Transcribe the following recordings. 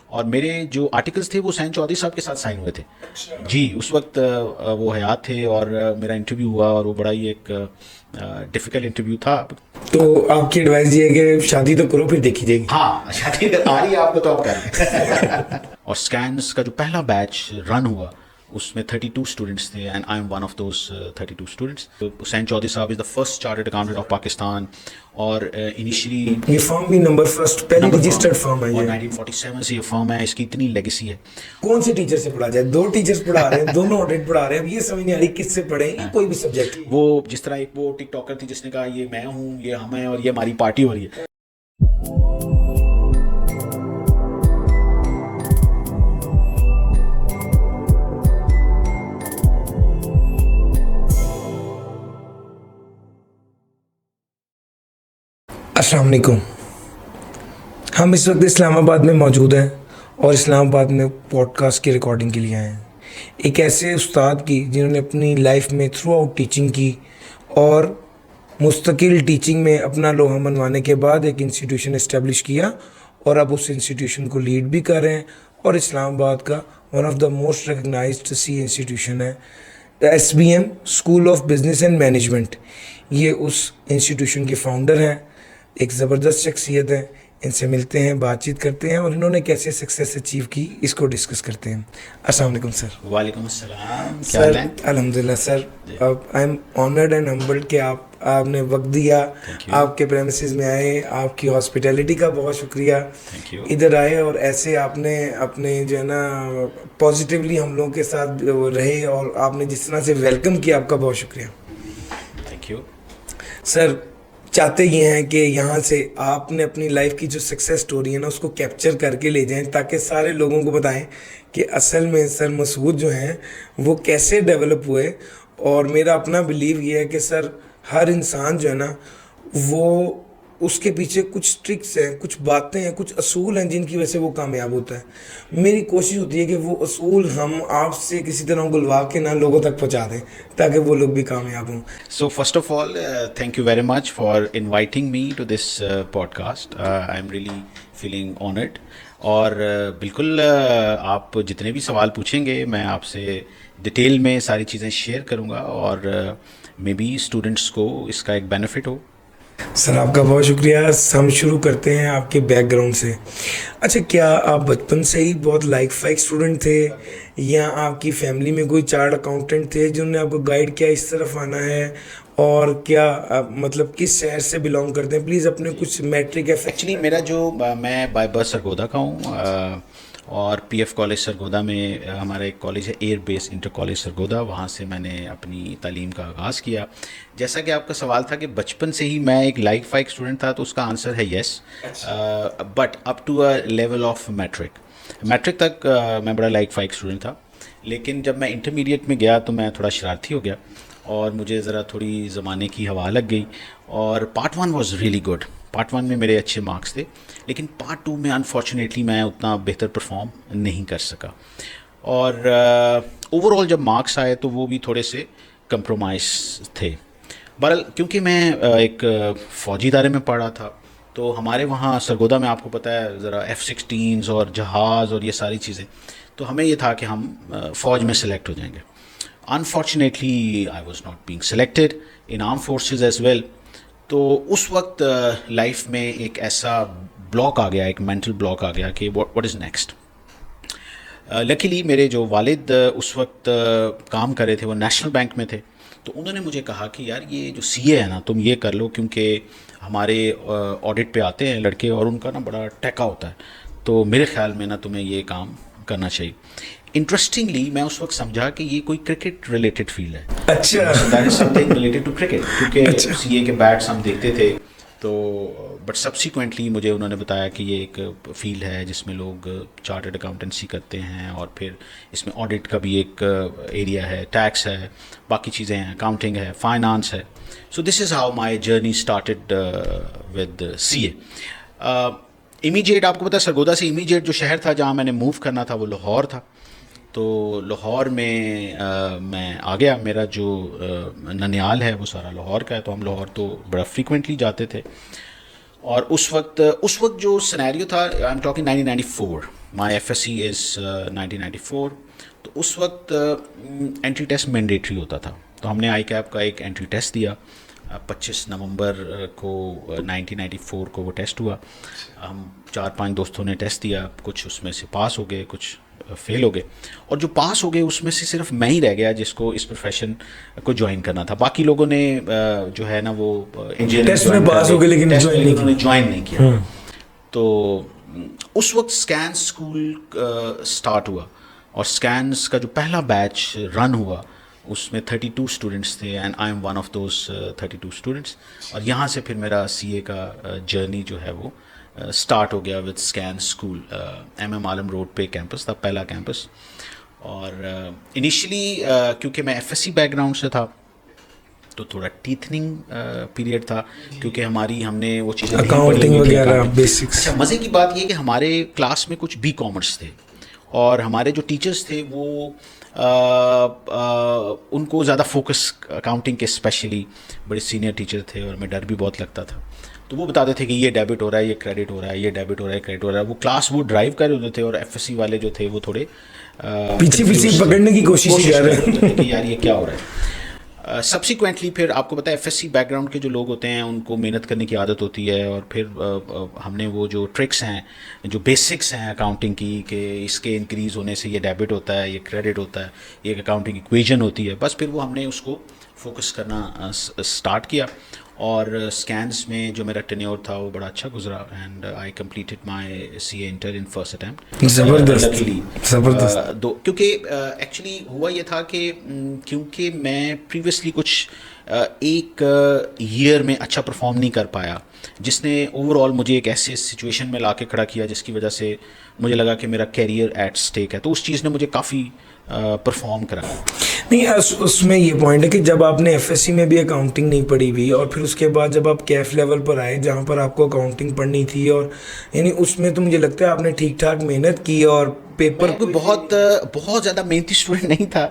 اور میرے جو آرٹیکلس تھے وہ حسین چودھری صاحب کے ساتھ سائن ہوئے تھے جی. اس وقت وہ حیات تھے اور میرا انٹرویو ہوا اور وہ بڑا ہی ایک ڈیفیکلٹ انٹرویو تھا. تو آپ کی ایڈوائس یہ ہے کہ شادی تو کرو پھر دیکھی جائے گی. ہاں شادی اگر آ رہی ہے آپ کو تو آپ کریں. اور اسکینس کا جو پہلا بیچ رن ہوا اس میں 32 اسٹوڈنٹس تھے and I am one of those 32 students. Hussain Chaudhry sahib is the first chartered accountant of Pakistan اور انیشلی یہ فرم بھی نمبر فرسٹ پہلی رجسٹرڈ فرم ہے. اور 1947 سے یہ فرم ہے. اس کی اتنی لیگیسی ہے. کون سے ٹیچر سے پڑھا جائے؟ 2 ٹیچرز پڑھا رہے ہیں, دونوں آڈٹ پڑھا رہے ہیں. اب یہ سمجھ نہیں آ رہی کس سے پڑھیں یا کوئی بھی سبجیکٹ. وہ جس طرح ایک وہ ٹک ٹاکر تھی جس نے کہا یہ میں ہوں, یہ ہم ہیں اور یہ ہماری پارٹی ہو رہی ہے. السلام علیکم. ہم اس وقت اسلام آباد میں موجود ہیں اور اسلام آباد میں پوڈ کاسٹ کی ریکارڈنگ کے لیے آئے ہیں. ایک ایسے استاد کی جنہوں نے اپنی لائف میں تھرو آؤٹ ٹیچنگ کی اور مستقل ٹیچنگ میں اپنا لوہا منوانے کے بعد ایک انسٹیٹیوشن اسٹیبلش کیا اور اب اس انسٹیٹیوشن کو لیڈ بھی کر رہے ہیں. اور اسلام آباد کا one of the most recognised C institution ہے SBM school of business and management. یہ اس انسٹیٹیوشن کے فاؤنڈر ہیں. ایک زبردست شخصیت ہے. ان سے ملتے ہیں, بات چیت کرتے ہیں اور انہوں نے کیسے سکسیس اچیو کی اس کو ڈسکس کرتے ہیں. السلام علیکم سر. وعلیکم السلام. سر الحمدللہ sir, I am honoured and humbled کہ آپ نے وقت دیا, آپ کے پریمیسز میں آئے. آپ کی ہاسپٹیلٹی کا بہت شکریہ. ادھر آئے اور ایسے آپ نے اپنے جو ہے نا پازیٹیولی ہم لوگوں کے ساتھ رہے اور آپ نے جس طرح سے ویلکم کیا, آپ کا بہت شکریہ. Thank you sir. چاہتے یہ ہیں کہ یہاں سے آپ نے اپنی لائف کی جو سکسیس سٹوری ہے نا اس کو کیپچر کر کے لے جائیں تاکہ سارے لوگوں کو بتائیں کہ اصل میں سر مسعود جو ہیں وہ کیسے ڈیولپ ہوئے. اور میرا اپنا بلیو یہ ہے کہ سر ہر انسان جو ہے نا وہ اس کے پیچھے کچھ ٹرکس ہیں, کچھ باتیں ہیں, کچھ اصول ہیں جن کی وجہ سے وہ کامیاب ہوتا ہے. میری کوشش ہوتی ہے کہ وہ اصول ہم آپ سے کسی طرح گلوا کے نہ لوگوں تک پہنچا دیں تاکہ وہ لوگ بھی کامیاب ہوں. So first of all, thank you very much for inviting me to this podcast. I'm really feeling honored. اور بالکل آپ جتنے بھی سوال پوچھیں گے میں آپ سے ڈیٹیل میں ساری چیزیں شیئر کروں گا اور مے بی اسٹوڈنٹس کو اس کا ایک بینیفٹ ہو. سر آپ کا بہت شکریہ. ہم شروع کرتے ہیں آپ کے بیک گراؤنڈ سے. اچھا, کیا آپ بچپن سے ہی بہت لائک فائک اسٹوڈنٹ تھے یا آپ کی فیملی میں کوئی چارٹرڈ اکاؤنٹنٹ تھے جنہوں نے آپ کو گائیڈ کیا اس طرف آنا ہے؟ اور کیا مطلب کس شہر سے بلانگ کرتے ہیں؟ پلیز اپنے کچھ میٹرک. ایکچولی میرا جو میں بائی برتھ سرگودا کا ہوں اور PF کالج سرگودا میں ہمارا ایک کالج ہے air base inter college Sargodha, وہاں سے میں نے اپنی تعلیم کا آغاز کیا. جیسا کہ آپ کا سوال تھا کہ بچپن سے ہی میں ایک لائک فائک اسٹوڈنٹ تھا, تو اس کا آنسر ہے yes, but up to A level of matric تک میں بڑا لائک فائک اسٹوڈنٹ تھا. لیکن جب میں انٹرمیڈیٹ میں گیا تو میں تھوڑا شرارتی ہو گیا اور مجھے ذرا تھوڑی زمانے کی ہوا لگ گئی. اور part 1 was really good. Part 1 میں میرے اچھے مارکس تھے, لیکن پارٹ 2 میں انفارچونیٹلی میں اتنا بہتر پرفارم نہیں کر سکا. اور اوور آل جب مارکس آئے تو وہ بھی تھوڑے سے کمپرومائز تھے. بہرحال کیونکہ میں ایک فوجی ادارے میں پڑھ رہا تھا تو ہمارے وہاں سرگودا میں آپ کو پتہ ہے ذرا F-16 اور جہاز اور یہ ساری چیزیں, تو ہمیں یہ تھا کہ ہم فوج میں سلیکٹ ہو جائیں گے. Unfortunately, I was not being selected in armed forces as well. تو اس وقت لائف میں ایک ایسا بلاک آ گیا, ایک مینٹل بلاک آ گیا کہ what is next. لکیلی میرے جو والد اس وقت کام کر رہے تھے وہ نیشنل بینک میں تھے, تو انہوں نے مجھے کہا کہ یار یہ جو CA ہے نا تم یہ کر لو, کیونکہ ہمارے آڈٹ پہ آتے ہیں لڑکے اور ان کا نا بڑا ٹیکا ہوتا ہے, تو میرے خیال میں نا تمہیں یہ کام کرنا چاہیے. انٹرسٹنگلی میں اس وقت سمجھا کہ یہ کوئی کرکٹ ریلیٹڈ فیلڈ ہے. اچھا, دیٹ از سم تھنگ ریلیٹڈ ٹو کرکٹ, کیونکہ CA کے بیٹس ہم دیکھتے تھے. تو بٹ سبسیکوینٹلی مجھے انہوں نے بتایا کہ یہ ایک فیلڈ ہے جس میں لوگ چارٹرڈ اکاؤنٹنسی کرتے ہیں اور پھر اس میں آڈٹ کا بھی ایک ایریا ہے, ٹیکس ہے, باقی چیزیں ہیں, اکاؤنٹنگ ہے, فائنانس ہے. So this is how my journey started with CA. Immediate آپ کو پتا ہے سرگودا سے امیجیٹ جو شہر تھا جہاں میں نے موو کرنا تھا وہ لاہور تھا. تو لاہور میں میں آ گیا. میرا جو ننیال ہے وہ سارا لاہور کا ہے, تو ہم لاہور تو بڑا فریکوینٹلی جاتے تھے. اور اس وقت جو سینیریو تھا, I am talking 1994, my F S C is 1994. تو اس وقت انٹری ٹیسٹ مینڈیٹری ہوتا تھا, تو ہم نے آئی کیپ کا ایک انٹری ٹیسٹ دیا. 25 نومبر کو 1994 کو وہ ٹیسٹ ہوا. ہم 4-5 دوستوں نے ٹیسٹ دیا, کچھ اس میں سے پاس ہو گئے, کچھ فیل ہو گئے, اور جو پاس ہو گئے اس میں سے صرف میں ہی رہ گیا جس کو اس پروفیشن کو جوائن کرنا تھا. باقی لوگوں نے جو ہے نا وہ ٹیسٹ میں پاس ہو گئے لیکن جوائن نہیں کیا. تو اس وقت اسکین اسکول اسٹارٹ ہوا, اور اسکینس کا جو پہلا بیچ رن ہوا اس میں 32 اسٹوڈنٹس تھے, and I am one of those 32 students. اور یہاں سے پھر میرا سی اے کا جرنی جو ہے وہ اسٹارٹ ہو گیا with Skans school. M M Alam road پہ کیمپس تھا, پہلا کیمپس. اور انیشلی کیونکہ میں F S C background سے تھا تو تھوڑا ٹیتھننگ پیریڈ تھا, کیونکہ ہم نے وہ چیزیں اکاؤنٹنگ وغیرہ بیسکس. اچھا, مزے کی بات یہ کہ ہمارے کلاس میں کچھ بی کامرس تھے, اور ہمارے جو ٹیچرس تھے وہ ان کو زیادہ فوکس اکاؤنٹنگ کے اسپیشلی بڑے سینئر ٹیچر تھے, اور میں ڈر بھی بہت لگتا تھا. تو وہ بتاتے تھے کہ یہ ڈیبٹ ہو رہا ہے, یہ کریڈٹ ہو رہا ہے, یہ ڈیبٹ ہو رہا ہے, کریڈٹ ہو رہا ہے. وہ کلاس وہ ڈرائیو کر رہے ہوتے تھے, اور ایف ایس سی والے جو تھے وہ تھوڑے پیچھے پکڑنے کی کوشش کر رہے ہیں کہ یار یہ کیا ہو رہا ہے. سبسیکوینٹلی پھر آپ کو پتہ ہے F S C background کے جو لوگ ہوتے ہیں ان کو محنت کرنے کی عادت ہوتی ہے, اور پھر ہم نے وہ جو ٹرکس ہیں, جو بیسکس ہیں اکاؤنٹنگ کی, کہ اس کے انکریز ہونے سے یہ ڈیبٹ ہوتا ہے, یہ کریڈٹ ہوتا ہے, یہ ایک اکاؤنٹنگ ایکویژن ہوتی ہے, بس پھر وہ ہم نے اس کو فوکس کرنا اسٹارٹ کیا. اور اسکینس میں جو میرا ٹینیور تھا وہ بڑا اچھا گزرا, and I completed my C A inter in first attempt. زبردست. کیونکہ ایکچولی ہوا یہ تھا کہ کیونکہ میں پریویسلی کچھ ایک ایئر میں اچھا پرفارم نہیں کر پایا, جس نے اوور آل مجھے ایک ایسے سچویشن میں لا کے کھڑا کیا جس کی وجہ سے مجھے لگا کہ میرا کیریئر ایٹ اسٹیک ہے. تو اس چیز نے مجھے کافی پرفارم کرا. نہیں, اس میں یہ پوائنٹ ہے کہ جب آپ نے ایف ایس سی میں بھی اکاؤنٹنگ نہیں پڑھی ہوئی, اور پھر اس کے بعد جب آپ کیف لیول پر آئے جہاں پر آپ کو اکاؤنٹنگ پڑھنی تھی, اور یعنی اس میں تو مجھے لگتا ہے آپ نے ٹھیک ٹھاک محنت کی, اور پیپر بہت زیادہ محنتی اسٹوڈنٹ نہیں تھا,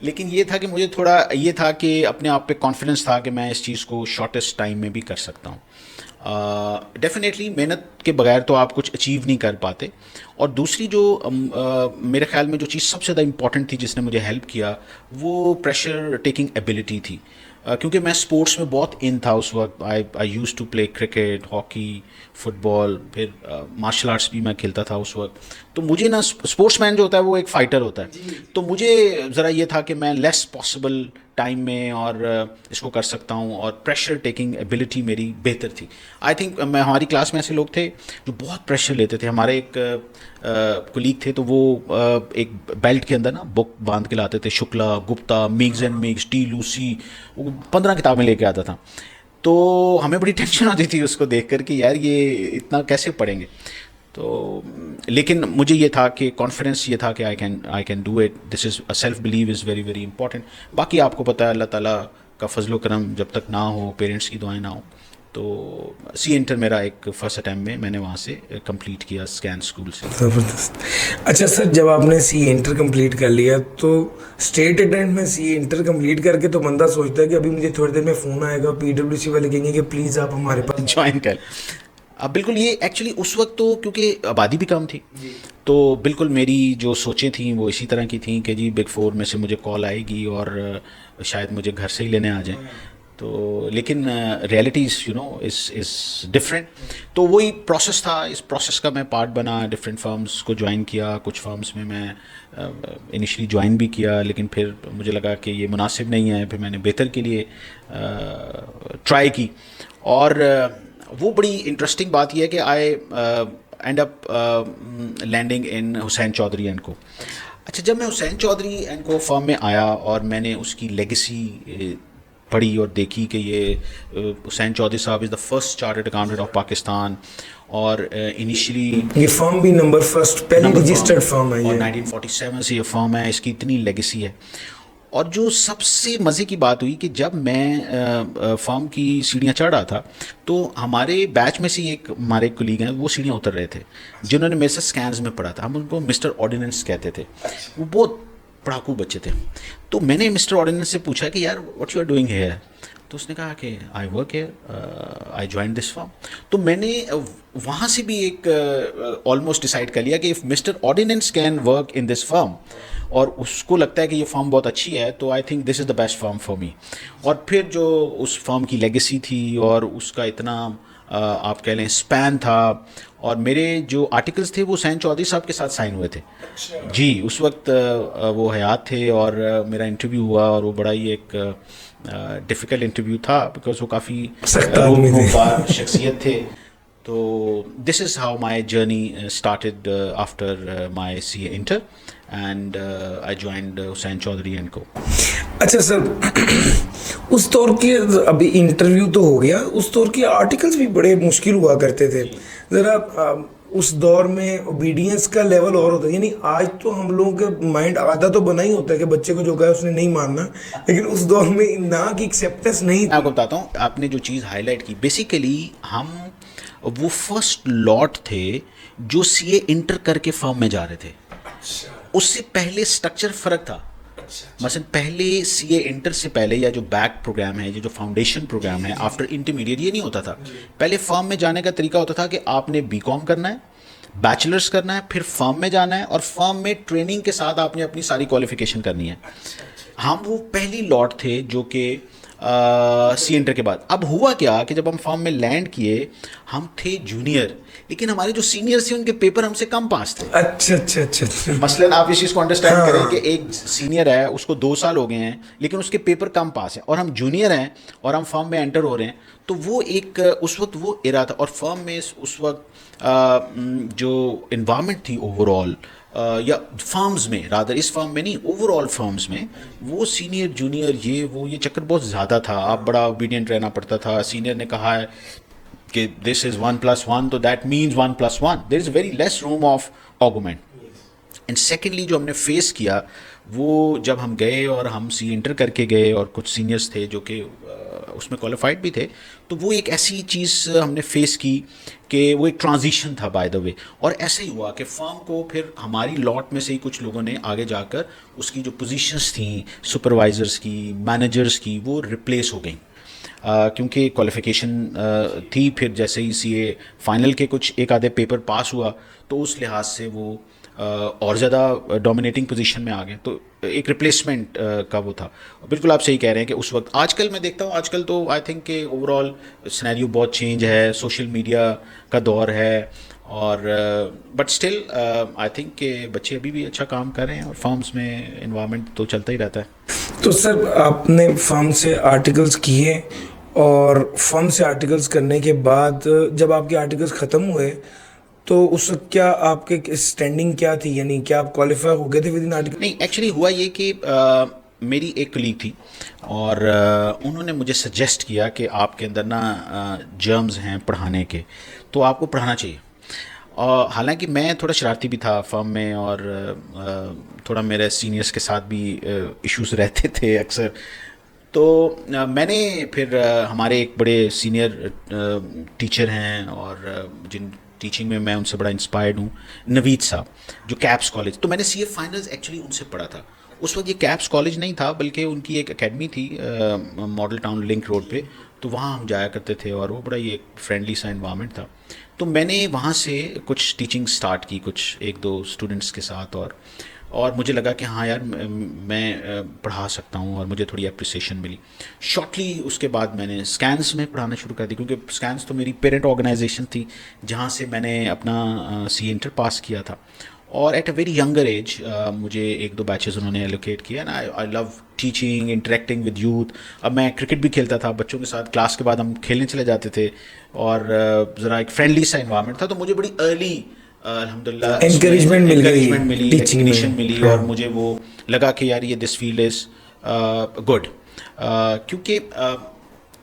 لیکن یہ تھا کہ مجھے تھوڑا یہ تھا کہ اپنے آپ پہ کانفیڈنس تھا کہ میں اس چیز کو شارٹیسٹ ٹائم میں بھی کر سکتا ہوں. ڈیفینیٹلی محنت کے بغیر تو آپ کچھ اچیو نہیں کر پاتے. اور دوسری جو میرے خیال میں جو چیز سب سے زیادہ امپورٹنٹ تھی جس نے مجھے ہیلپ کیا وہ پریشر ٹیکنگ ایبلٹی تھی, کیونکہ میں اسپورٹس میں بہت ان تھا اس وقت. I use to play cricket, hockey, football, پھر مارشل آرٹس بھی میں کھیلتا تھا اس وقت. تو مجھے نا اسپورٹس مین جو ہوتا ہے وہ ایک فائٹر ہوتا ہے, تو مجھے ذرا یہ تھا کہ میں لیس پاسبل ٹائم میں اور اس کو کر سکتا ہوں, اور پریشر ٹیکنگ ایبلٹی میری بہتر تھی. آئی تھنک ہماری کلاس میں ایسے لوگ تھے جو بہت پریشر لیتے تھے. ہمارے ایک کولیگ تھے تو وہ ایک بیلٹ کے اندر نا بک باندھ کے لاتے تھے, شکلا, گپتا, میگز اینڈ میگز, ٹی لوسی, وہ 15 کتابیں لے کے آتا تھا. تو ہمیں بڑی ٹینشن آتی تھی اس کو دیکھ کر کہ یار یہ اتنا کیسے پڑھیں گے. تو لیکن مجھے یہ تھا کہ کانفیڈنس یہ تھا کہ I can do it. This is self blue is very very important. باقی آپ کو پتہ ہے اللہ تعالیٰ کا فضل و کرم جب تک نہ ہو, پیرنٹس کی دعائیں نہ ہوں, تو سی انٹر میرا ایک فرسٹ اٹیمپٹ میں نے وہاں سے کمپلیٹ کیا اسکین اسکول سے. زبردست. اچھا سر, جب آپ نے سی انٹر کمپلیٹ کر لیا تو اسٹیٹ اٹینڈ میں سی انٹر کمپلیٹ کر کے تو بندہ سوچتا ہے کہ ابھی مجھے تھوڑی دیر میں فون آئے گا, پی ڈبلیو سی والے کہیں گے کہ پلیز آپ ہمارے پاس جوائن کر. اب بالکل یہ ایکچولی اس وقت تو کیونکہ آبادی بھی کم تھی, تو بالکل میری جو سوچیں تھیں وہ اسی طرح کی تھیں کہ جی بگ 4 میں سے مجھے کال آئے گی اور شاید مجھے گھر سے ہی لینے آ جائیں. تو لیکن ریئلٹیز از ڈفرینٹ. تو وہی پروسیس تھا, اس پروسیس کا میں پارٹ بنا, ڈفرینٹ فرمز کو جوائن کیا. کچھ فرمز میں انیشلی جوائن بھی کیا, لیکن پھر مجھے لگا کہ یہ مناسب نہیں ہے, پھر میں نے بہتر کے لیے ٹرائی کی. اور وہ بڑی انٹرسٹنگ بات یہ ہے کہ I end up landing in Hussain Chaudhry and co. اچھا, جب میں حسین چودھری اینڈ کو فرم میں آیا اور میں نے اس کی لیگیسی پڑھی اور دیکھی کہ یہ Hussain Chaudhry sahib is the first chartered accountant of Pakistan, اور انیشلی یہ فرم بھی نمبر فرسٹ پہلی رجسٹرڈ فرم ہے, اور 1947 سے یہ فرم ہے, اس کی اتنی لیگیسی ہے. اور جو سب سے مزے کی بات ہوئی کہ جب میں فرم کی سیڑھیاں چڑھ رہا تھا تو ہمارے بیچ میں سے ایک ہمارے کولیگ ہیں, وہ سیڑھیاں اتر رہے تھے, جنہوں نے میرے سے اسکینز میں پڑھا تھا. ہم ان کو مسٹر آرڈیننس کہتے تھے. وہ بہت پڑھاکو بچے تھے. تو میں نے مسٹر آرڈیننس سے پوچھا کہ یار what you are doing here. تو اس نے کہا کہ I work here, I join this firm. تو میں نے وہاں سے بھی ایک آلموسٹ ڈیسائڈ کر لیا کہ if Mr ordinance can work in this firm اور اس کو لگتا ہے کہ یہ فارم بہت اچھی ہے تو I think this is the best form for me. اور پھر جو اس فارم کی لیگیسی تھی اور اس کا اتنا آپ کہہ لیں اسپین تھا، اور میرے جو آرٹیکلس تھے وہ سین چودھری صاحب کے ساتھ سائن ہوئے تھے. جی اس وقت وہ حیات تھے اور میرا انٹرویو ہوا، اور وہ بڑا ہی ایک ڈیفیکلٹ انٹرویو تھا بیکاز وہ کافی روبار شخصیت تھے. تو this is how my journey started after my C A inter and I joined Hussain Chaudhry and co. اچھا سر، اس دور کے ابھی انٹرویو تو ہو گیا، اس دور کے آرٹیکلس بھی بڑے مشکل ہوا کرتے تھے. ذرا اس دور میں اوبیڈینس کا لیول اور ہوتا ہے، یعنی آج تو ہم لوگوں کے مائنڈ آدھا تو بنا ہی ہوتا ہے کہ بچے کو جو کہا ہے اس نے نہیں ماننا، لیکن اس دور میں نہ کی ایکسیپٹنس نہیں. میں آپ کو بتاتا ہوں، آپ نے جو چیز ہائی لائٹ کی، بیسیکلی ہم وہ فرسٹ لاٹ تھے جو سی اے انٹر کر کے فارم میں جا رہے تھے. اس سے پہلے اسٹرکچر فرق تھا. مثلا پہلے سی اے انٹر سے پہلے یا جو بیک پروگرام ہے، یہ جو فاؤنڈیشن پروگرام ہے آفٹر انٹرمیڈیٹ، یہ نہیں ہوتا تھا. پہلے فارم میں جانے کا طریقہ ہوتا تھا کہ آپ نے بی کام کرنا ہے، بیچلرس کرنا ہے، پھر فارم میں جانا ہے، اور فارم میں ٹریننگ کے ساتھ آپ نے اپنی ساری کوالیفیکیشن کرنی ہے. ہم وہ پہلی لاٹ تھے جو کہ سی انٹر کے بعد. اب ہوا کیا کہ جب ہم فارم میں لینڈ کیے ہم تھے جونیئر، لیکن ہمارے جو سینئر تھے ان کے پیپر ہم سے کم پاس تھے. اچھا اچھا اچھا. مثلاً آپ اس چیز کو انڈرسٹینڈ کریں کہ ایک سینئر ہے، اس کو 2 سال ہو گئے ہیں لیکن اس کے پیپر کم پاس ہیں، اور ہم جونیئر ہیں اور ہم فارم میں انٹر ہو رہے ہیں. تو وہ ایک اس وقت وہ ایرا تھا. اور فارم میں اس وقت جو انوائرمنٹ تھی اوور آل، یا فارمز میں رادر، اس فارم میں نہیں، اوور آل فارمز میں وہ سینئر جونیئر یہ چکر بہت زیادہ تھا. آپ بڑا اوبیڈینٹ رہنا پڑتا تھا. سینئر نے کہا ہے کہ دس از 1+1 تو that means 1+1. There is very less room of argument. And secondly جو ہم نے فیس کیا وہ جب ہم گئے اور ہم سی انٹر کر کے گئے اور کچھ سینئرس تھے جو کہ اس میں کوالیفائڈ بھی تھے، تو وہ ایک ایسی چیز ہم نے فیس کی کہ وہ ایک ٹرانزیشن تھا بائی دا وے. اور ایسے ہی ہوا کہ فارم کو پھر ہماری لاٹ میں سے ہی کچھ لوگوں نے آگے جا کر اس کی جو پوزیشنس تھیں سپروائزرس کی، مینیجرس کی، وہ ریپلیس ہو گئیں کیونکہ کوالیفیکیشن تھی. پھر جیسے ہی سی اے فائنل کے کچھ ایک آدھے پیپر پاس ہوا تو اس لحاظ سے وہ اور زیادہ ڈومینیٹنگ پوزیشن میں آ گئے. تو ایک ریپلیسمنٹ کا وہ تھا. بالکل آپ صحیح کہہ رہے ہیں کہ اس وقت، آج کل میں دیکھتا ہوں آج کل تو آئی تھنک کہ اوور آل سینیریو بہت چینج ہے، سوشل میڈیا کا دور ہے، اور بٹ اسٹل آئی تھنک کہ بچے ابھی بھی اچھا کام کر رہے ہیں اور فارمز میں انوائرمنٹ تو چلتا ہی رہتا ہے. تو سر آپ نے فارم سے آرٹیکلس کیے، اور فارم سے آرٹیکلس کرنے کے بعد جب آپ کے آرٹیکلس ختم ہوئے تو اس وقت کیا آپ کے اسٹینڈنگ کیا تھی، یعنی کیا آپ کوالیفائی ہو گئے تھے ود ان آرٹیکل؟ نہیں، ایکچولی ہوا یہ کہ میری ایک کلیگ تھی اور انہوں نے مجھے سجیسٹ کیا کہ آپ کے اندر نا جرمز ہیں پڑھانے کے، تو آپ کو پڑھانا چاہیے. حالانکہ میں تھوڑا شرارتی بھی تھا فرم میں، اور تھوڑا میرے سینئرس کے ساتھ بھی ایشوز رہتے تھے اکثر. تو میں نے پھر ہمارے ایک بڑے سینئر ٹیچر ہیں اور جن ٹیچنگ میں ان سے بڑا انسپائرڈ ہوں، نوید صاحب، جو کیپس کالج. تو میں نے سی اے فائنلز ایکچولی ان سے پڑھا تھا. اس وقت یہ کیپس کالج نہیں تھا بلکہ ان کی ایک اکیڈمی تھی ماڈل ٹاؤن لنک روڈ پہ، تو وہاں ہم جایا کرتے تھے اور وہ بڑا ہی ایک فرینڈلی سا انوائرمنٹ تھا. تو میں نے وہاں سے کچھ ٹیچنگ سٹارٹ کی کچھ 1-2 اسٹوڈنٹس کے ساتھ، اور مجھے لگا کہ ہاں یار میں پڑھا سکتا ہوں، اور مجھے تھوڑی اپریسیشن ملی. شارٹلی اس کے بعد میں نے اسکینس میں پڑھانا شروع کر دی، کیونکہ اسکینس تو میری پیرنٹ آرگنائزیشن تھی جہاں سے میں نے اپنا سی انٹر پاس کیا تھا. اور at a very younger age مجھے 1-2 بیچز انہوں نے ایلوکیٹ کیا. I love teaching, interacting with youth. اب میں کرکٹ بھی کھیلتا تھا بچوں کے ساتھ، کلاس کے بعد ہم کھیلنے چلے جاتے تھے، اور ذرا ایک فرینڈلی سا انوائرمنٹ تھا. تو مجھے بڑی ارلی الحمدللہ انکریجمنٹ ملی، ریکگنیشن ملی، اور مجھے وہ لگا کہ یار یہ دس فیلڈ از گڈ. کیونکہ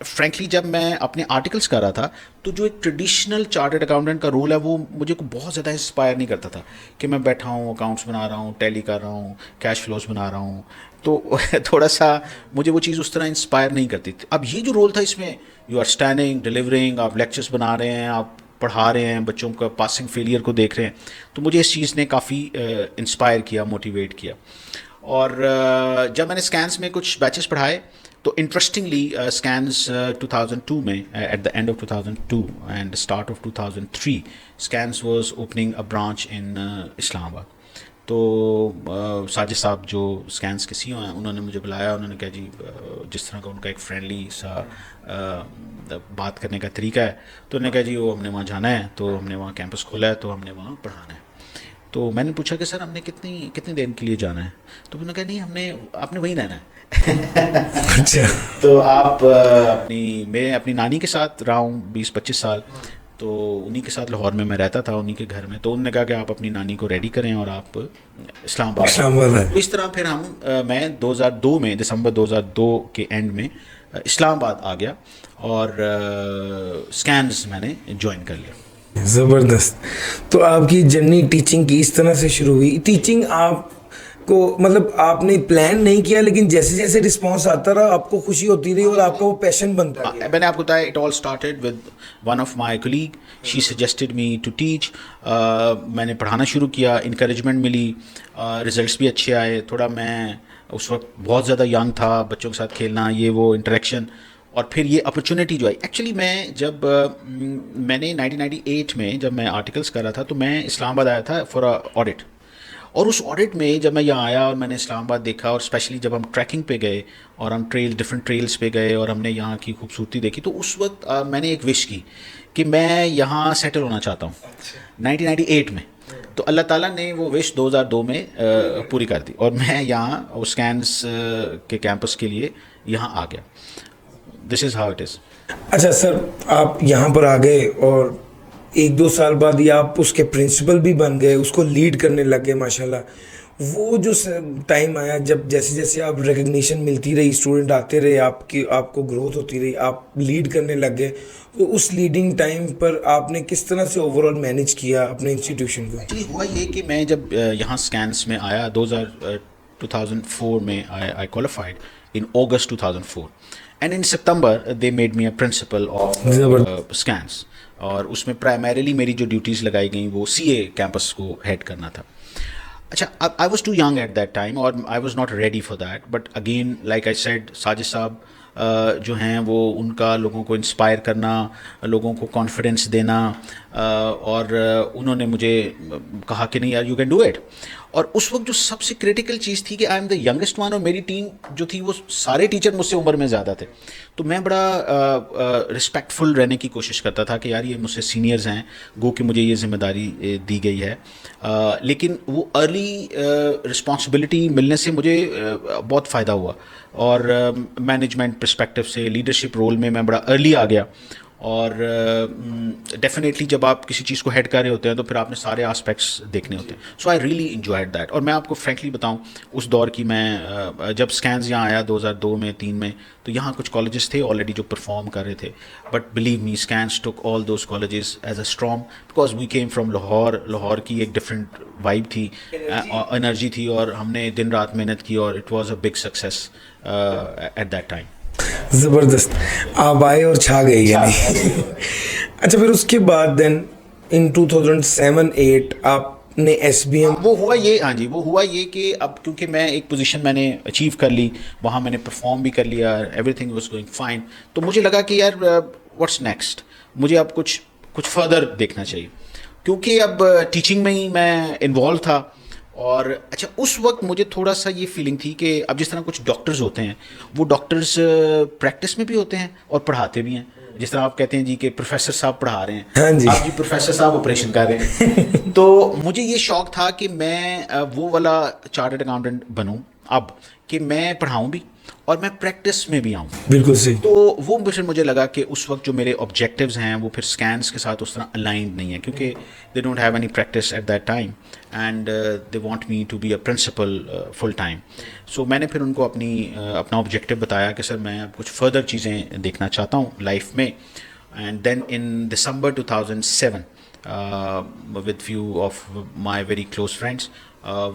فرینکلی جب میں اپنے آرٹیکلس کر رہا تھا تو جو ایک ٹریڈیشنل چارٹرڈ اکاؤنٹنٹ کا رول ہے وہ مجھے کو بہت زیادہ انسپائر نہیں کرتا تھا کہ میں بیٹھا ہوں اکاؤنٹس بنا رہا ہوں، ٹیلی کر رہا ہوں، کیش فلوز بنا رہا ہوں. تو تھوڑا سا مجھے وہ چیز اس طرح انسپائر نہیں کرتی تھی. اب یہ جو رول تھا اس میں یو آر اسٹینڈنگ، ڈیلیورنگ، آپ لیکچرس بنا رہے ہیں، آپ پڑھا رہے ہیں، بچوں کا پاسنگ فیلئر کو دیکھ رہے ہیں، تو مجھے اس چیز نے کافی انسپائر کیا، موٹیویٹ کیا. اور جب میں نے اسکینس میں کچھ بیچز پڑھائے تو انٹرسٹنگلی اسکینس 2002 میں at the end of 2002 and start of 2003 اسکینس was opening a branch in Islamabad. تو ساجد صاحب جو اسکینس کے سی او ہیں انہوں نے مجھے بلایا, انہوں نے کہا جی جس طرح کا ان کا ایک فرینڈلی سا بات کرنے کا طریقہ ہے, تو انہوں نے کہا جی وہ ہم نے وہاں جانا ہے, تو ہم نے وہاں کیمپس کھولا ہے, تو ہم نے وہاں پڑھانا ہے. تو میں نے پوچھا کہ سر ہم نے کتنی دیر کے لیے جانا ہے, تو انہوں نے کہا نہیں آپ نے وہیں رہنا ہے. اچھا. تو آپ میں اپنی نانی کے ساتھ رہا ہوں 20-25 سال, تو انہی کے ساتھ لاہور میں رہتا تھا, انہی کے گھر میں. تو انہوں نے کہا کہ آپ اپنی نانی کو ریڈی کریں اور آپ اسلام آباد. اس طرح پھر میں 2002 میں دسمبر 2002 کے اینڈ میں اسلام آباد آ گیا اور اسکینز میں نے جوائن کر لیا. زبردست. تو آپ کی جرنی ٹیچنگ کی اس طرح سے شروع ہوئی. ٹیچنگ آپ کو مطلب آپ نے پلان نہیں کیا, لیکن جیسے جیسے رسپانس آتا رہا آپ کو خوشی ہوتی رہی اور آپ کا وہ پیشن بنتا گیا. میں نے آپ کو بتایا it all started with one of my colleague, she suggested me to teach. میں نے پڑھانا شروع کیا, انکریجمنٹ ملی, ریزلٹس بھی اچھے آئے. تھوڑا میں اس وقت بہت زیادہ ینگ تھا, بچوں کے ساتھ کھیلنا یہ وہ انٹریکشن, اور پھر یہ اپرچونیٹی جو آئی. ایکچولی میں نے 1998 میں جب میں آرٹیکلس کر رہا تھا تو میں اسلام آباد آیا تھا فار آڈٹ, اور اس آڈٹ میں جب میں یہاں آیا اور میں نے اسلام آباد دیکھا, اور اسپیشلی جب ہم ٹریکنگ پہ گئے اور ہم ڈفرینٹ ٹریلس پہ گئے اور ہم نے یہاں کی خوبصورتی دیکھی, تو اس وقت میں نے ایک وش کی کہ میں یہاں سیٹل ہونا چاہتا ہوں 1998 میں. تو اللہ تعالیٰ نے وہ وش 2002 میں پوری کر دی, اور میں یہاں اسکینس کے کیمپس کے لیے یہاں آ گیا. دس از ہاؤ اٹ از. اچھا سر, آپ یہاں پر آ گئے اور 1-2 سال بعد ہی آپ اس کے پرنسپل بھی بن گئے, اس کو لیڈ کرنے لگ گئے ماشاءاللہ. وہ جو ٹائم آیا جب جیسے جیسے آپ ریکگنیشن ملتی رہی, اسٹوڈنٹ آتے رہے, آپ کو گروتھ ہوتی رہی, آپ لیڈ کرنے لگ گئے, تو اس لیڈنگ ٹائم پر آپ نے کس طرح سے اوور آل مینیج کیا اپنے انسٹیٹیوشن کو؟ ایکچولی ہوا یہ کہ میں جب یہاں اسکینس میں آیا 2004 میں I qualified in August 2004, and in September they made me a principal of اسکینس, اور اس میں پرائمریلی میری جو ڈیوٹیز لگائی گئیں وہ سی اے کیمپس کو ہیڈ کرنا تھا. اچھا, I was too young at that time اور I was not ready for that, but again like I said, Sajid sahib جو ہیں وہ ان کا لوگوں کو انسپائر کرنا, لوگوں کو کانفیڈنس دینا, اور انہوں نے مجھے کہا کہ نہیں یار یو کین ڈو اٹ. اور اس وقت جو سب سے کریٹیکل چیز تھی کہ I am the youngest one, اور میری ٹیم جو تھی وہ سارے ٹیچر مجھ سے عمر میں زیادہ تھے, تو میں بڑا رسپیکٹفل رہنے کی کوشش کرتا تھا کہ یار یہ مجھ سے سینئرز ہیں, گو کہ مجھے یہ ذمہ داری دی گئی ہے. لیکن وہ ارلی رسپانسبلٹی ملنے سے مجھے بہت فائدہ ہوا, اور مینجمنٹ پرسپیکٹو سے لیڈرشپ رول میں بڑا ارلی آ گیا. اور ڈیفینیٹلی جب آپ کسی چیز کو ہیڈ کر رہے ہوتے ہیں تو پھر آپ نے سارے آسپیکٹس دیکھنے ہوتے ہیں. سو آئی ریئلی انجوائڈ دیٹ. اور میں آپ کو فرینکلی بتاؤں اس دور کی, میں جب اسکینز یہاں آیا 2002 میں 2003 میں, تو یہاں کچھ کالجز تھے آلریڈی جو پرفارم کر رہے تھے, but believe me Skans took all those colleges as a strong, because we came from Lahore کی ایک ڈفرینٹ وائب تھی, انرجی تھی, اور ہم نے دن رات محنت کی, اور it was a big success at that time. زبردست, آپ آئے اور چھا گئے یعنی. اچھا, پھر اس کے بعد دین ان 2007-8 آپ نے ایس بی ایم, وہ ہوا یہ, ہاں جی, وہ ہوا یہ کہ اب کیونکہ میں ایک پوزیشن میں نے اچیو کر لی, وہاں میں نے پرفارم بھی کر لیا, everything was going fine, تو مجھے لگا کہ یار واٹس نیکسٹ, مجھے اب کچھ فردر دیکھنا چاہیے, کیونکہ اب ٹیچنگ میں ہی میں انوالو تھا. اور اچھا, اس وقت مجھے تھوڑا سا یہ فیلنگ تھی کہ اب جس طرح کچھ ڈاکٹرز ہوتے ہیں, وہ ڈاکٹرز پریکٹس میں بھی ہوتے ہیں اور پڑھاتے بھی ہیں. جس طرح آپ کہتے ہیں جی کہ پروفیسر صاحب پڑھا رہے ہیں, آپ جی پروفیسر صاحب آپریشن کر رہے ہیں. تو مجھے یہ شوق تھا کہ میں وہ والا چارٹرڈ اکاؤنٹنٹ بنوں اب, کہ میں پڑھاؤں بھی اور میں پریکٹس میں بھی آؤں. بالکل صحیح. تو وہ پھر مجھے لگا کہ اس وقت جو میرے آبجیکٹیوز ہیں وہ پھر اسکینس کے ساتھ اس طرح الائنڈ نہیں ہیں, کیونکہ they don't have any practice at that time, and they want me to be a principal full time. So میں نے پھر ان کو اپنا آبجیکٹیو بتایا کہ سر میں اب کچھ فردر چیزیں دیکھنا چاہتا ہوں لائف میں. And then in December 2007 with few of my very close friends,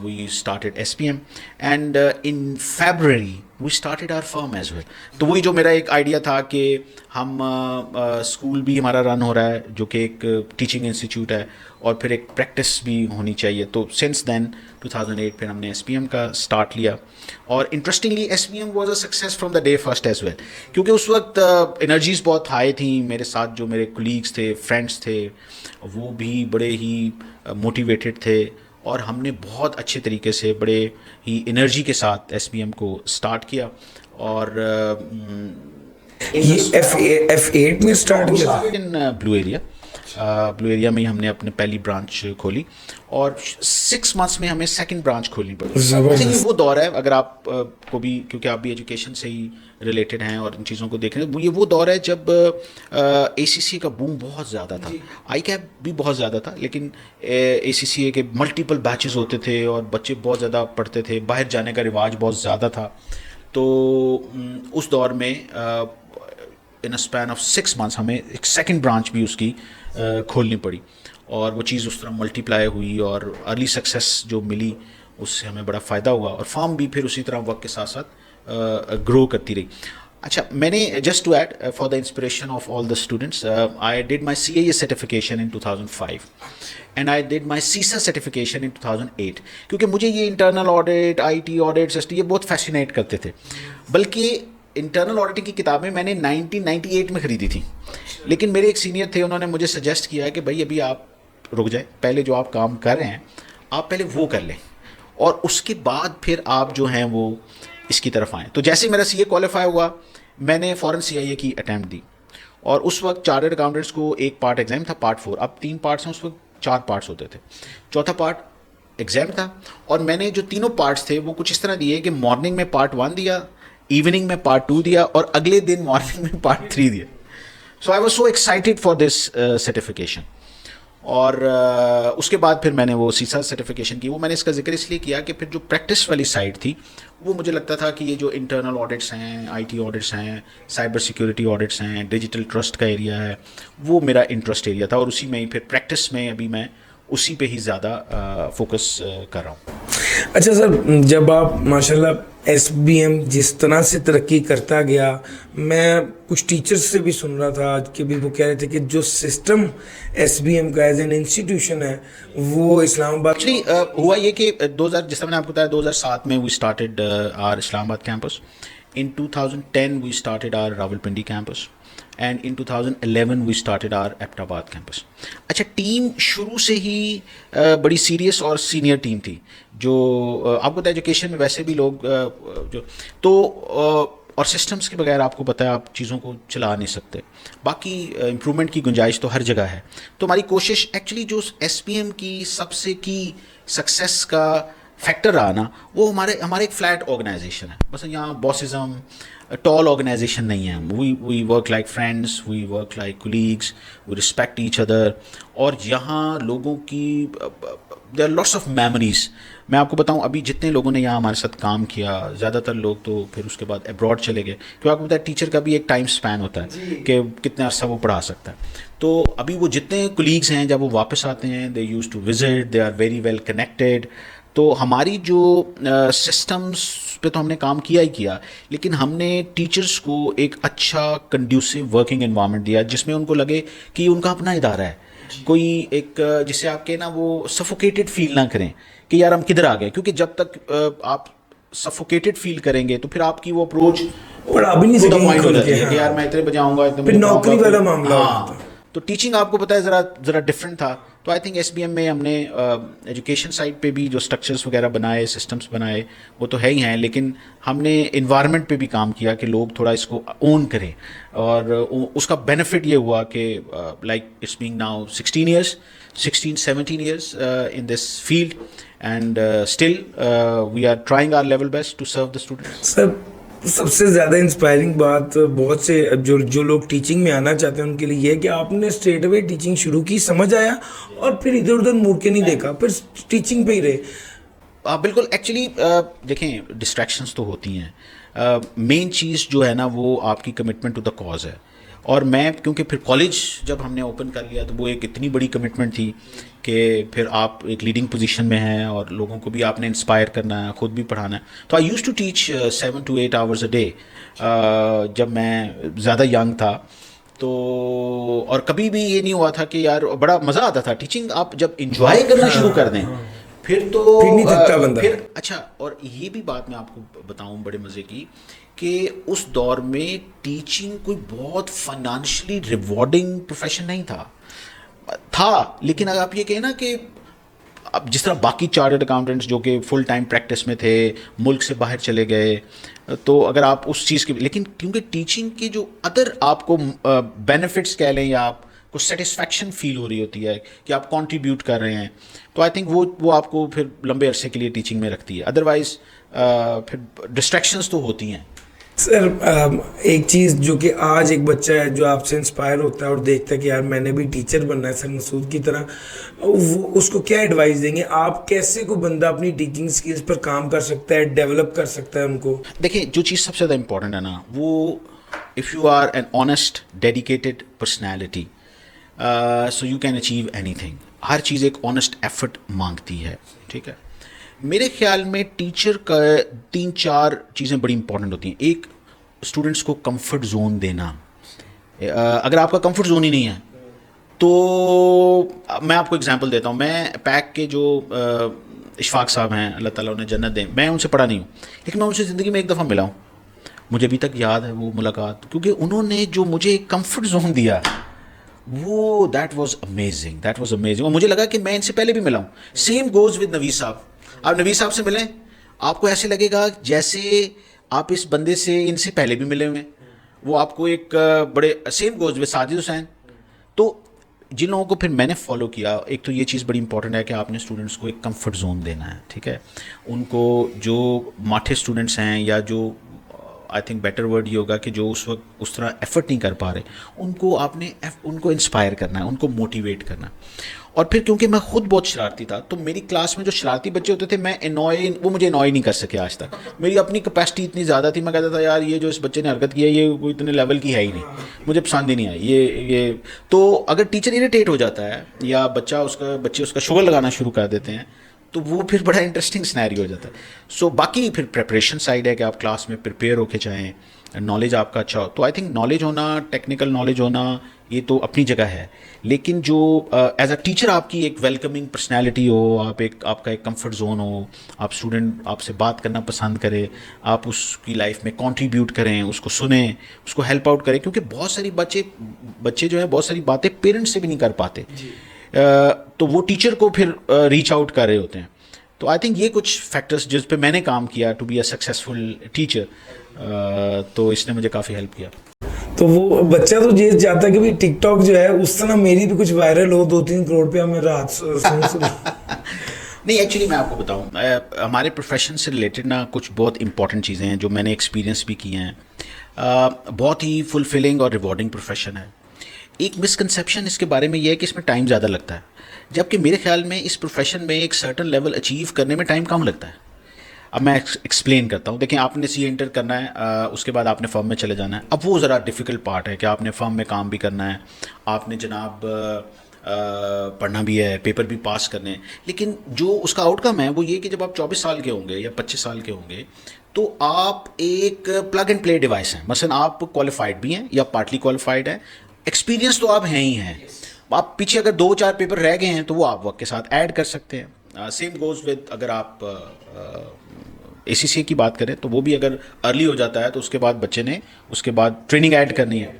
we started SPM, and in February we started our firm as well. تو وہی جو میرا ایک آئیڈیا تھا کہ ہم اسکول بھی ہمارا رن ہو رہا ہے جو کہ ایک ٹیچنگ انسٹیٹیوٹ ہے اور پھر ایک پریکٹس بھی ہونی چاہیے. تو سنس دین 2008 پھر ہم نے SPM کا اسٹارٹ لیا, اور interestingly SPM was a success from the day first as well, کیونکہ اس وقت انرجیز بہت ہائی تھیں. میرے ساتھ جو میرے کولیگس تھے, فرینڈس تھے, وہ بھی بڑے ہی موٹیویٹڈ تھے, اور ہم نے بہت اچھے طریقے سے بڑے ہی انرجی کے ساتھ SPM کو اسٹارٹ کیا. اور یہ F8 میں اسٹارٹ کیا تھا ان بلو ایریا میں ہی ہم نے اپنے پہلی برانچ کھولی, اور 6 months میں ہمیں سیکنڈ برانچ کھولنی پڑی. یہ وہ دور ہے, اگر آپ کو بھی, کیونکہ آپ بھی ایجوکیشن سے ہی ریلیٹڈ ہیں اور ان چیزوں کو دیکھ رہے ہیں, یہ وہ دور ہے جب ACCA کا بوم بہت زیادہ تھا. ICAP بھی بہت زیادہ تھا, لیکن ACCA کے ملٹیپل بیچز ہوتے تھے اور بچے بہت زیادہ پڑھتے تھے, باہر جانے کا رواج بہت زیادہ تھا. تو اس دور میں ان اسپین آف 6 months ہمیں ایک سیکنڈ برانچ بھی اس کی کھولنی پڑی, اور وہ چیز اس طرح ملٹی پلائی ہوئی, اور ارلی سکسیس جو ملی اس سے ہمیں بڑا فائدہ ہوا, اور فارم بھی پھر اسی طرح وقت کے ساتھ ساتھ گرو کرتی رہی. اچھا, میں نے just to add for the inspiration of all the students, I did my CAA certification in 2005 and I did my CISA certification in 2008, کیونکہ مجھے یہ انٹرنل آڈٹ, IT آڈٹ, یہ بہت فیسینیٹ کرتے تھے. بلکہ انٹرنل آڈیٹنگ کی کتابیں میں نے 1998 میں خریدی تھیں, لیکن میرے ایک سینئر تھے, انہوں نے مجھے سجیسٹ کیا کہ بھائی ابھی آپ رک جائیں, پہلے جو آپ کام کر رہے ہیں آپ پہلے وہ کر لیں, اور اس کے بعد پھر آپ جو ہیں وہ اس کی طرف آئیں. تو جیسے میرا CA کوالیفائی ہوا, میں نے فوراً CIA کی اٹیمپٹ دی, اور اس وقت چارٹرڈ اکاؤنٹنٹس کو ایک پارٹ ایگزام تھا, پارٹ 4, اب 3 پارٹس ہیں, اس وقت 4 پارٹس ہوتے تھے, چوتھا پارٹ ایگزام تھا. اور میں نے جو تینوں پارٹس تھے وہ کچھ اس طرح دیے کہ مارننگ میں پارٹ 1 دیا, ایوننگ میں پارٹ 2 دیا, اور اگلے دن مارننگ میں پارٹ 3 دیا. So I was so excited for this certification. اور اس کے بعد پھر میں نے وہ CISA سرٹیفکیشن کی. وہ میں نے اس کا ذکر اس لیے کیا کہ پھر جو پریکٹس والی سائڈ تھی وہ مجھے لگتا تھا کہ یہ جو انٹرنل آڈٹس ہیں, IT آڈٹس ہیں, سائبر سیکیورٹی آڈٹس ہیں, ڈیجیٹل ٹرسٹ کا ایریا ہے, وہ میرا انٹرسٹ ایریا تھا, اور اسی میں ہی پھر پریکٹس میں ابھی میں اسی پہ ہی زیادہ فوکس کر رہا ہوں. اچھا سر, جب آپ ماشاءاللہ SBM جس طرح سے ترقی کرتا گیا, میں کچھ ٹیچرز سے بھی سن رہا تھا کہ بھی وہ کہہ رہے تھے کہ جو سسٹم SBM کا ایز این انسٹیٹیوشن ہے وہ اسلام آباد. ایکچولی ہوا یہ کہ 2000, جس طرح میں نے آپ کو بتایا, 2007 میں وی started our Islamabad campus. In 2010 we started our Rawalpindi campus, and in 2011 we started our Abbott campus. اچھا, ٹیم شروع سے ہی بڑی سیریس اور سینئر ٹیم تھی. جو آپ کو ایجوکیشن میں ویسے بھی لوگ جو تو اور سسٹمز کے بغیر آپ کو پتہ ہے آپ چیزوں کو چلا نہیں سکتے, باقی امپرومنٹ کی گنجائش تو ہر جگہ ہے. تو ہماری کوشش ایکچولی جو SPM کی سب سے کی سکسیس کا فیکٹر رہا نا, وہ ہمارے ایک فلیٹ آرگنائزیشن ہے. بس یہاں باسزم, ٹال آرگنائزیشن نہیں ہے. We work like friends, we work like colleagues, we respect each other. اور یہاں لوگوں کی there are lots of memories. میں آپ کو بتاؤں, ابھی جتنے لوگوں نے یہاں ہمارے ساتھ کام کیا, زیادہ تر لوگ تو پھر اس کے بعد ابراڈ چلے گئے, کیونکہ آپ کو پتا ہے ٹیچر کا بھی ایک ٹائم اسپین ہوتا ہے کہ کتنے عرصہ وہ پڑھا سکتا ہے. تو ابھی وہ جتنے کولیگس ہیں جب وہ واپس آتے ہیں, they use to visit, they are very well connected. تو ہماری جو سسٹمز پہ تو ہم نے کام کیا ہی کیا, لیکن ہم نے ٹیچرز کو ایک اچھا کنڈیوسو ورکنگ انوائرمنٹ دیا جس میں ان کو لگے کہ ان کا اپنا ادارہ ہے. کوئی ایک جسے آپ کے نا وہ سفوکیٹڈ فیل نہ کریں کہ یار ہم کدھر آ گئے, کیونکہ جب تک آپ سفوکیٹڈ فیل کریں گے تو پھر آپ کی وہ اپروچ پڑھا بھی نہیں سکیں کہ یار میں اتنے بجے آؤں گا, پھر نوکری والا معاملہ. ہاں, تو ٹیچنگ آپ کو پتہ ہے ذرا ڈفرینٹ تھا. تو آئی تھنک SBM میں ہم نے ایجوکیشن سائڈ پہ بھی جو اسٹرکچرس وغیرہ بنائے, سسٹمس بنائے, وہ تو ہے ہی ہیں, لیکن ہم نے انوائرمنٹ پہ بھی کام کیا کہ لوگ تھوڑا اس کو اون کریں. اور اس کا بینیفٹ یہ ہوا کہ like it's being now 17 years in this field, and still we are trying our level best to serve the students. سر, سب سے زیادہ انسپائرنگ بات بہت سے جو لوگ ٹیچنگ میں آنا چاہتے ہیں ان کے لیے یہ ہے کہ آپ نے اسٹریٹ اوے ٹیچنگ شروع کی, سمجھ آیا, اور پھر ادھر ادھر مڑ کے نہیں دیکھا, پھر ٹیچنگ پہ ہی رہے. بالکل. ایکچولی دیکھیں, ڈسٹریکشنس تو ہوتی ہیں, مین چیز جو ہے نا وہ آپ کی کمٹمنٹ ٹو دا کاز ہے. اور میں کیونکہ پھر کالج جب ہم نے اوپن کر لیا تو وہ ایک اتنی بڑی کمٹمنٹ تھی کہ پھر آپ ایک لیڈنگ پوزیشن میں ہیں اور لوگوں کو بھی آپ نے انسپائر کرنا ہے, خود بھی پڑھانا ہے. تو آئی use to teach 7 to 8 hours a day جب میں زیادہ ینگ تھا. تو اور کبھی بھی یہ نہیں ہوا تھا کہ یار بڑا مزہ آتا تھا ٹیچنگ. آپ جب انجوائے کرنا شروع کر دیں پھر تو پھر نہیں تھکتا بندہ. پھر اچھا, اور یہ بھی بات میں آپ کو بتاؤں بڑے مزے کی کہ اس دور میں ٹیچنگ کوئی بہت فائنانشلی ریوارڈنگ پروفیشن نہیں تھا لیکن اگر آپ یہ کہیں نا کہ اب جس طرح باقی چارٹرڈ اکاؤنٹنٹس جو کہ فل ٹائم پریکٹس میں تھے, ملک سے باہر چلے گئے, تو اگر آپ اس چیز کے, لیکن کیونکہ ٹیچنگ کے جو ادر آپ کو بینیفٹس کہہ لیں یا آپ کو سیٹسفیکشن فیل ہو رہی ہوتی ہے کہ آپ کنٹریبیوٹ کر رہے ہیں, تو آئی تھنک وہ آپ کو پھر لمبے عرصے کے لیے ٹیچنگ میں رکھتی ہے. ادروائز پھر ڈسٹریکشنز تو ہوتی ہیں. سر ایک چیز جو کہ آج ایک بچہ ہے جو آپ سے انسپائر ہوتا ہے اور دیکھتا ہے کہ یار میں نے بھی ٹیچر بننا ہے سر مسعود کی طرح, وہ اس کو کیا ایڈوائس دیں گے آپ؟ کیسے کوئی بندہ اپنی ٹیچنگ سکلز پر کام کر سکتا ہے, ڈیولپ کر سکتا ہے ان کو؟ دیکھیں جو چیز سب سے زیادہ امپورٹنٹ ہے نا, وہ if you are an honest dedicated personality so you can achieve اینی تھنگ. ہر چیز ایک آنیسٹ ایفرٹ مانگتی ہے, ٹھیک ہے. میرے خیال میں ٹیچر کا 3-4 چیزیں بڑی امپورٹنٹ ہوتی ہیں. ایک, اسٹوڈنٹس کو کمفرٹ زون دینا. اگر آپ کا کمفرٹ زون ہی نہیں ہے تو میں آپ کو اگزامپل دیتا ہوں. میں پیک کے جو اشفاق صاحب ہیں, اللہ تعالیٰ انہیں جنت دیں, میں ان سے پڑھا نہیں ہوں لیکن میں ان سے زندگی میں ایک دفعہ ملا ہوں. مجھے ابھی تک یاد ہے وہ ملاقات, کیونکہ انہوں نے جو مجھے کمفرٹ زون دیا وہ دیٹ واز امیزنگ. اور مجھے لگا کہ میں ان سے پہلے بھی ملا ہوں. سیم گوز ود نویز صاحب. آپ نویز صاحب سے ملیں, آپ کو ایسے لگے گا جیسے آپ اس بندے سے ان سے پہلے بھی ملے ہوئے. وہ آپ کو ایک بڑے, سیم گوز ود ساجد حسین. تو جن لوگوں کو پھر میں نے فالو کیا, ایک تو یہ چیز بڑی امپورٹنٹ ہے کہ آپ نے اسٹوڈنٹس کو ایک کمفرٹ زون دینا ہے, ٹھیک ہے. ان کو جو ماٹھے اسٹوڈنٹس ہیں یا جو آئی تھنک بیٹر ورڈ یہ ہوگا کہ جو اس وقت اس طرح ایفرٹ نہیں کر پا رہے, ان کو آپ نے ان کو انسپائر کرنا ہے, ان کو موٹیویٹ کرنا ہے. اور پھر کیونکہ میں خود بہت شرارتی تھا تو میری کلاس میں جو شرارتی بچے ہوتے تھے میں وہ مجھے انوائے نہیں کر سکے آج تک. میری اپنی کیپیسٹی اتنی زیادہ تھی, میں کہتا تھا یار یہ جو اس بچے نے حرکت کی ہے یہ کوئی اتنے لیول کی ہے ہی نہیں, مجھے پسند ہی نہیں آئی یہ. تو اگر ٹیچر اریٹیٹ ہو جاتا ہے یا بچے اس کا شغل لگانا شروع کر دیتے ہیں تو وہ پھر بڑا انٹرسٹنگ سینیریو ہو جاتا ہے. سو باقی پھر پریپریشن سائڈ ہے کہ آپ کلاس میں پریپیئر ہو کے جائیں, نالج آپ کا اچھا ہو. تو آئی تھنک نالج ہونا, ٹیکنیکل نالج ہونا یہ تو اپنی جگہ ہے, لیکن جو ایز اے ٹیچر آپ کی ایک ویلکمنگ پرسنالٹی ہو, آپ کا ایک کمفرٹ زون ہو, آپ اسٹوڈنٹ آپ سے بات کرنا پسند کرے, آپ اس کی لائف میں کنٹریبیوٹ کریں, اس کو سنیں, اس کو ہیلپ آؤٹ کریں. کیونکہ بہت ساری بچے جو ہیں بہت ساری باتیں پیرنٹس سے بھی نہیں کر پاتے, تو وہ ٹیچر کو پھر ریچ آؤٹ کر رہے ہوتے ہیں. تو آئی تھنک یہ کچھ فیکٹرز جس پہ میں نے کام کیا to be a successful teacher, تو اس نے مجھے کافی ہیلپ کیا. تو وہ بچہ تو یہ چاہتا ہے کہ بھی ٹک ٹاک جو ہے اس طرح میری بھی کچھ وائرل ہو, 2-3 کروڑ پہ ہمیں رات سن. نہیں ایکچولی میں آپ کو بتاؤں, ہمارے پروفیشن سے ریلیٹڈ نا کچھ بہت امپورٹنٹ چیزیں ہیں جو میں نے ایکسپیرینس بھی کی ہیں. بہت ہی فلفلنگ اور ریوارڈنگ پروفیشن ہے. ایک مسکنسیپشن اس کے بارے میں یہ ہے کہ اس میں ٹائم زیادہ لگتا ہے, جبکہ میرے خیال میں اس پروفیشن میں ایک سرٹن لیول اچیو کرنے میں ٹائم کم لگتا ہے. اب میں ایکسپلین کرتا ہوں. دیکھیں آپ نے سی انٹر کرنا ہے, اس کے بعد آپ نے فرم میں چلے جانا ہے. اب وہ ذرا ڈیفیکلٹ پارٹ ہے کہ آپ نے فرم میں کام بھی کرنا ہے, آپ نے جناب پڑھنا بھی ہے, پیپر بھی پاس کرنے ہیں. لیکن جو اس کا آؤٹ کم ہے وہ یہ کہ جب آپ 24 سال کے ہوں گے یا 25 سال کے ہوں گے تو آپ ایک پلگ اینڈ پلے ڈیوائس ہیں. مثلا آپ کوالیفائڈ بھی ہیں یا پارٹلی کوالیفائڈ ہیں, ایکسپیرینس تو آپ ہیں ہی ہیں. آپ پیچھے اگر 2-4 پیپر رہ گئے ہیں تو وہ آپ وقت کے ساتھ ایڈ کر سکتے ہیں. سیم گوز ود اگر آپ اے سی سی کی بات کریں تو وہ بھی اگر ارلی ہو جاتا ہے تو اس کے بعد بچے نے اس کے بعد ٹریننگ ایڈ کرنی ہے.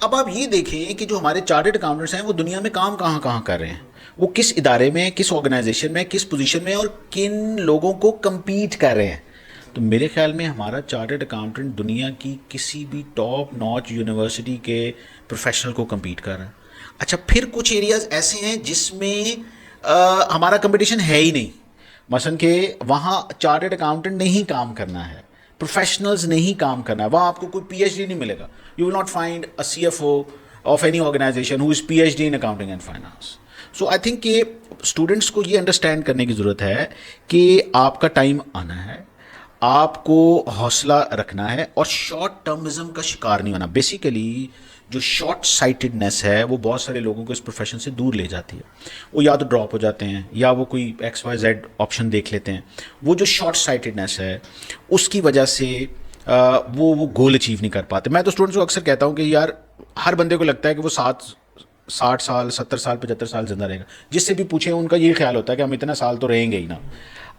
اب آپ یہ دیکھیں کہ جو ہمارے چارٹرڈ اکاؤنٹنٹس ہیں وہ دنیا میں کام کہاں کر رہے ہیں, وہ کس ادارے میں, کس آرگنائزیشن میں, کس پوزیشن میں اور کن لوگوں کو کمپیٹ کر رہے ہیں. تو میرے خیال میں ہمارا چارٹرڈ اکاؤنٹنٹ دنیا کی کسی بھی ٹاپ ناچ یونیورسٹی کے پروفیشنل کو کمپیٹ کر رہا ہے. اچھا پھر کچھ ایریاز ایسے ہیں جس میں ہمارا کمپٹیشن ہے ہی نہیں. مثلاً کہ وہاں چارٹرڈ اکاؤنٹنٹ نہیں کام کرنا ہے, پروفیشنلز نہیں کام کرنا ہے, وہاں آپ کو کوئی پی ایچ ڈی نہیں ملے گا. You will not find a C F O of any organization who is P H D in accounting and finance. So I think کہ اسٹوڈنٹس کو یہ انڈرسٹینڈ کرنے کی ضرورت ہے کہ آپ کا ٹائم آنا ہے, آپ کو حوصلہ رکھنا ہے اور شارٹ ٹرمزم کا شکار نہیں ہونا. بیسیکلی جو شارٹ سائٹڈنس ہے وہ بہت سارے لوگوں کو اس پروفیشن سے دور لے جاتی ہے. وہ یا تو ڈراپ ہو جاتے ہیں یا وہ کوئی ایکس وائی زیڈ آپشن دیکھ لیتے ہیں. وہ جو شارٹ سائٹڈنس ہے اس کی وجہ سے وہ گول اچیو نہیں کر پاتے. میں تو اسٹوڈنٹس کو اکثر کہتا ہوں کہ یار ہر بندے کو لگتا ہے کہ وہ 60 سال 70 سال 75 سال زندہ رہے گا. جس سے بھی پوچھیں ان کا یہ خیال ہوتا ہے کہ ہم اتنا سال تو رہیں گے ہی نا.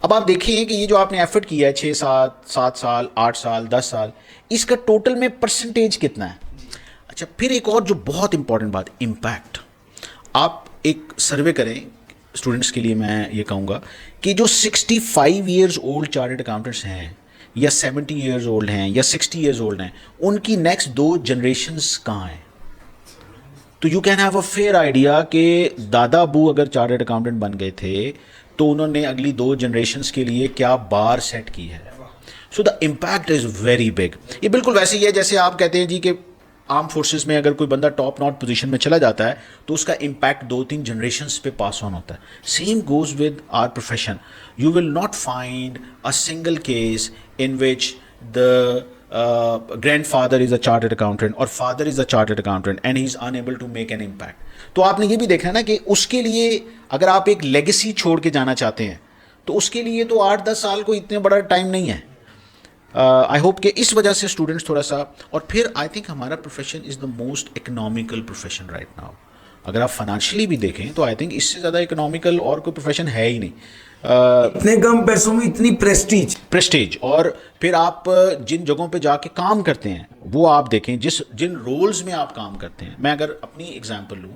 اب آپ دیکھیں کہ یہ جو آپ نے ایفرٹ کیا ہے 7 سال 8 سال 10 سال, اس کا ٹوٹل میں پرسنٹیج کتنا ہے؟ اچھا پھر ایک اور جو بہت امپورٹنٹ بات, امپیکٹ. آپ ایک سروے کریں اسٹوڈنٹس کے لیے, میں یہ کہوں گا کہ جو 65 ایئرز اولڈ چارٹرڈ اکاؤنٹنٹس ہیں یا 70 ایئرز اولڈ ہیں یا 60 ایئرز اولڈ ہیں, ان کی نیکسٹ 2 جنریشنز کہاں ہیں؟ تو you can have a fair idea کہ دادا ابو اگر چارٹرڈ اکاؤنٹنٹ بن گئے تھے تو انہوں نے اگلی 2 جنریشنز کے لیے کیا بار سیٹ کی ہے. So the impact is very big. یہ بالکل ویسے ہی ہے جیسے آپ کہتے ہیں جی کہ آرم فورسز میں اگر کوئی بندہ ٹاپ ناٹ پوزیشن میں چلا جاتا ہے تو اس کا امپیکٹ 2-3 جنریشنز پہ پاس آن ہوتا ہے. Same goes with our profession. You will not find a single case in which the grandfather is a chartered accountant or father is a chartered accountant and he is unable to make an impact. تو آپ نے یہ بھی دیکھنا نا کہ اس کے لیے اگر آپ ایک لیگیسی چھوڑ کے جانا چاہتے ہیں تو اس کے لیے تو 8-10 سال کو اتنے بڑا ٹائم نہیں ہے. آئی ہوپ کہ اس وجہ سے اسٹوڈنٹس تھوڑا سا, اور پھر آئی تھنک ہمارا profession is the most economical profession right now. اگر آپ فائنانشلی بھی دیکھیں تو آئی تھنک اس سے زیادہ اکنامیکل اور کوئی پروفیشن ہے ہی نہیں. اتنے کم پیسوں میں اتنی پریسٹیج. اور پھر آپ جن جگہوں پہ جا کے کام کرتے ہیں وہ آپ دیکھیں, جن رولز میں آپ کام کرتے ہیں. میں اگر اپنی ایگزامپل لوں,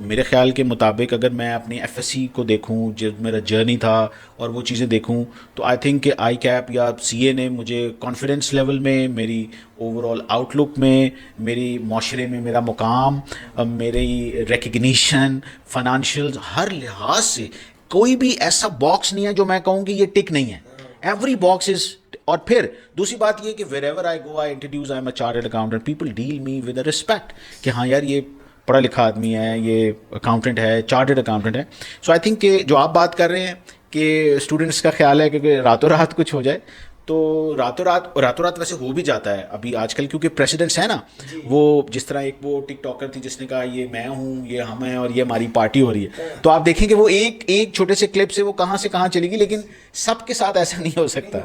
میرے خیال کے مطابق اگر میں اپنی ایف ایس سی کو دیکھوں, جو میرا جرنی تھا اور وہ چیزیں دیکھوں, تو آئی تھنک کہ آئی کیپ یا سی اے نے مجھے کانفیڈنس لیول میں, میری اوور آل آؤٹ لک میں, میری معاشرے میں میرا مقام, میری ریکگنیشن, فائنانشیل, ہر لحاظ سے کوئی بھی ایسا باکس نہیں ہے جو میں کہوں کہ یہ ٹک نہیں ہے. Every box is. اور پھر دوسری بات یہ کہ wherever I go I introduce I am a chartered accountant, people deal me with a respect کہ ہاں یار یہ پڑھا لکھا آدمی ہے, یہ اکاؤنٹنٹ ہے, چارٹرڈ اکاؤنٹنٹ ہے. سو آئی تھنک کہ جو آپ بات کر رہے ہیں کہ اسٹوڈنٹس کا خیال ہے کہ راتوں رات کچھ ہو جائے, تو راتوں رات ویسے ہو بھی جاتا ہے ابھی آج کل, کیونکہ پریسیڈنٹس ہیں نا, وہ جس طرح ایک وہ ٹک ٹاکر تھی جس نے کہا یہ میں ہوں, یہ ہم ہیں اور یہ ہماری پارٹی ہو رہی ہے. تو آپ دیکھیں کہ وہ ایک چھوٹے سے کلپ سے وہ کہاں سے کہاں چلے گی, لیکن سب کے ساتھ ایسا نہیں ہو سکتا.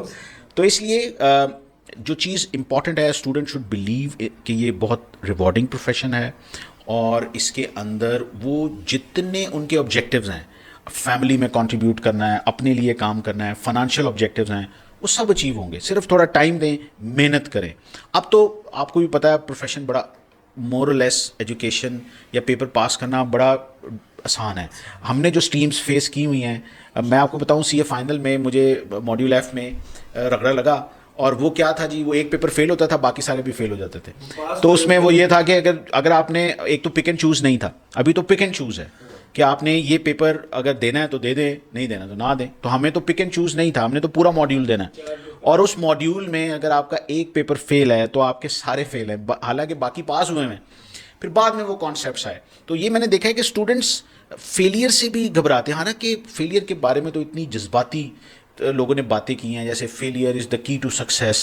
تو اس لیے جو چیز امپورٹنٹ ہے, اسٹوڈنٹ شوڈ بلیو کہ یہ بہت ریوارڈنگ پروفیشن ہے, اور اس کے اندر وہ جتنے ان کے آبجیکٹیوز ہیں, فیملی میں کنٹریبیوٹ کرنا ہے, اپنے لیے کام کرنا ہے, فائنانشیل آبجیکٹیوز ہیں, وہ سب اچیو ہوں گے. صرف تھوڑا ٹائم دیں, محنت کریں. اب تو آپ کو بھی پتہ ہے پروفیشن بڑا مور اور لیس, ایجوکیشن یا پیپر پاس کرنا بڑا آسان ہے. ہم نے جو اسٹریمز فیس کی ہوئی ہیں, میں آپ کو بتاؤں سی اے فائنل میں مجھے ماڈیول ایف میں رگڑا لگا, اور وہ کیا تھا جی, وہ ایک پیپر فیل ہوتا تھا, باقی سارے بھی فیل ہو جاتے تھے. تو اس میں وہ یہ تھا کہ اگر آپ نے, ایک تو پک اینڈ چوز نہیں تھا, ابھی تو پک اینڈ چوز ہے کہ آپ نے یہ پیپر اگر دینا ہے تو دے دیں, نہیں دینا تو نہ دیں. تو ہمیں تو پک اینڈ چوز نہیں تھا, ہم نے تو پورا ماڈیول دینا ہے, اور اس ماڈیول میں اگر آپ کا ایک پیپر فیل ہے تو آپ کے سارے فیل ہیں, حالانکہ باقی پاس ہوئے ہیں. پھر بعد میں وہ کانسیپٹس آئے. تو یہ میں نے دیکھا ہے کہ اسٹوڈنٹس فیلئر سے بھی گھبراتے ہیں. حالانکہ فیلئر کے بارے میں تو اتنی جذباتی لوگوں نے باتیں کی ہیں, جیسے فیلئر از دا کی ٹو سکسیس,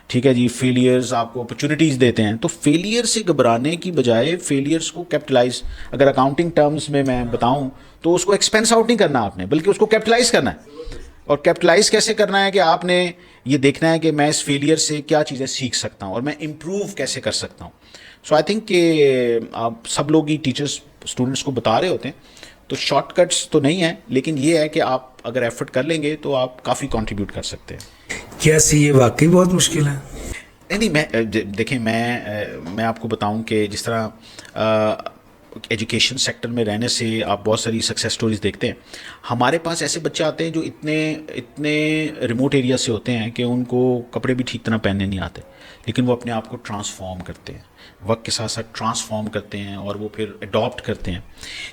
ٹھیک ہے جی, فیلئرز آپ کو اپرچونیٹیز دیتے ہیں. تو فیلئر سے گھبرانے کی بجائے فیلئرس کو کیپٹلائز, اگر اکاؤنٹنگ ٹرمز میں بتاؤں تو اس کو ایکسپینس آؤٹ نہیں کرنا آپ نے, بلکہ اس کو کیپٹلائز کرنا ہے. اور کیپٹلائز کیسے کرنا ہے کہ آپ نے یہ دیکھنا ہے کہ میں اس فیلئر سے کیا چیزیں سیکھ سکتا ہوں اور میں امپروو کیسے کر سکتا ہوں. سو آئی تھنک کہ آپ سب لوگ ہی ٹیچرس اسٹوڈنٹس کو بتا رہے ہوتے ہیں, تو شارٹ کٹس تو نہیں ہیں, لیکن یہ ہے کہ آپ اگر ایفرٹ کر لیں گے تو آپ کافی کنٹریبیوٹ کر سکتے ہیں. کیا سی یہ واقعی بہت مشکل ہے؟ نہیں, میں دیکھیں, میں آپ کو بتاؤں کہ جس طرح ایجوکیشن سیکٹر میں رہنے سے آپ بہت ساری سکسیس سٹوریز دیکھتے ہیں. ہمارے پاس ایسے بچے آتے ہیں جو اتنے ریموٹ ایریا سے ہوتے ہیں کہ ان کو کپڑے بھی ٹھیک طرح پہننے نہیں آتے, لیکن وہ اپنے آپ کو ٹرانسفارم کرتے ہیں, وقت کے ساتھ ساتھ ٹرانسفارم کرتے ہیں, اور وہ پھر اڈاپٹ کرتے ہیں.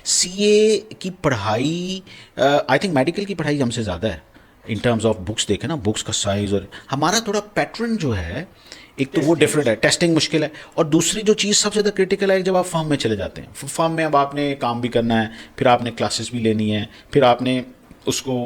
سی اے کی پڑھائی, آئی تھنک میڈیکل کی پڑھائی ہم سے زیادہ ہے ان ٹرمز آف بکس. دیکھیں نا, بکس کا سائز, اور ہمارا تھوڑا پیٹرن جو ہے, ایک تو وہ ڈفرینٹ ہے, ٹیسٹنگ مشکل ہے, اور دوسری جو چیز سب سے زیادہ کرٹیکل ہے جب آپ فارم میں چلے جاتے ہیں. فارم میں اب آپ نے کام بھی کرنا ہے, پھر آپ نے کلاسز بھی لینی ہے, پھر آپ نے اس کو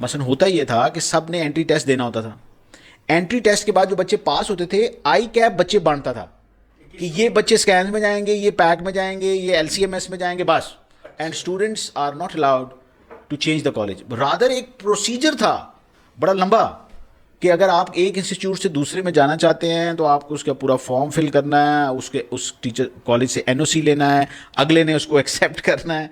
مثلا ہوتا یہ تھا کہ سب نے انٹری ٹیسٹ دینا ہوتا تھا. انٹری ٹیسٹ کے بعد جو بچے پاس ہوتے تھے آئی کیپ بچے بانٹتا تھا کہ یہ بچے اسکینس میں جائیں گے, یہ پیک میں جائیں گے, یہ LCMS میں جائیں گے بس. And students are not allowed to change the college. Rather ایک پروسیجر تھا بڑا لمبا کہ اگر آپ ایک انسٹیٹیوٹ سے دوسرے میں جانا چاہتے ہیں تو آپ کو اس کا پورا فارم فل کرنا ہے, اس ٹیچر کالج سے NOC لینا ہے, اگلے نے اس کو ایکسیپٹ کرنا ہے.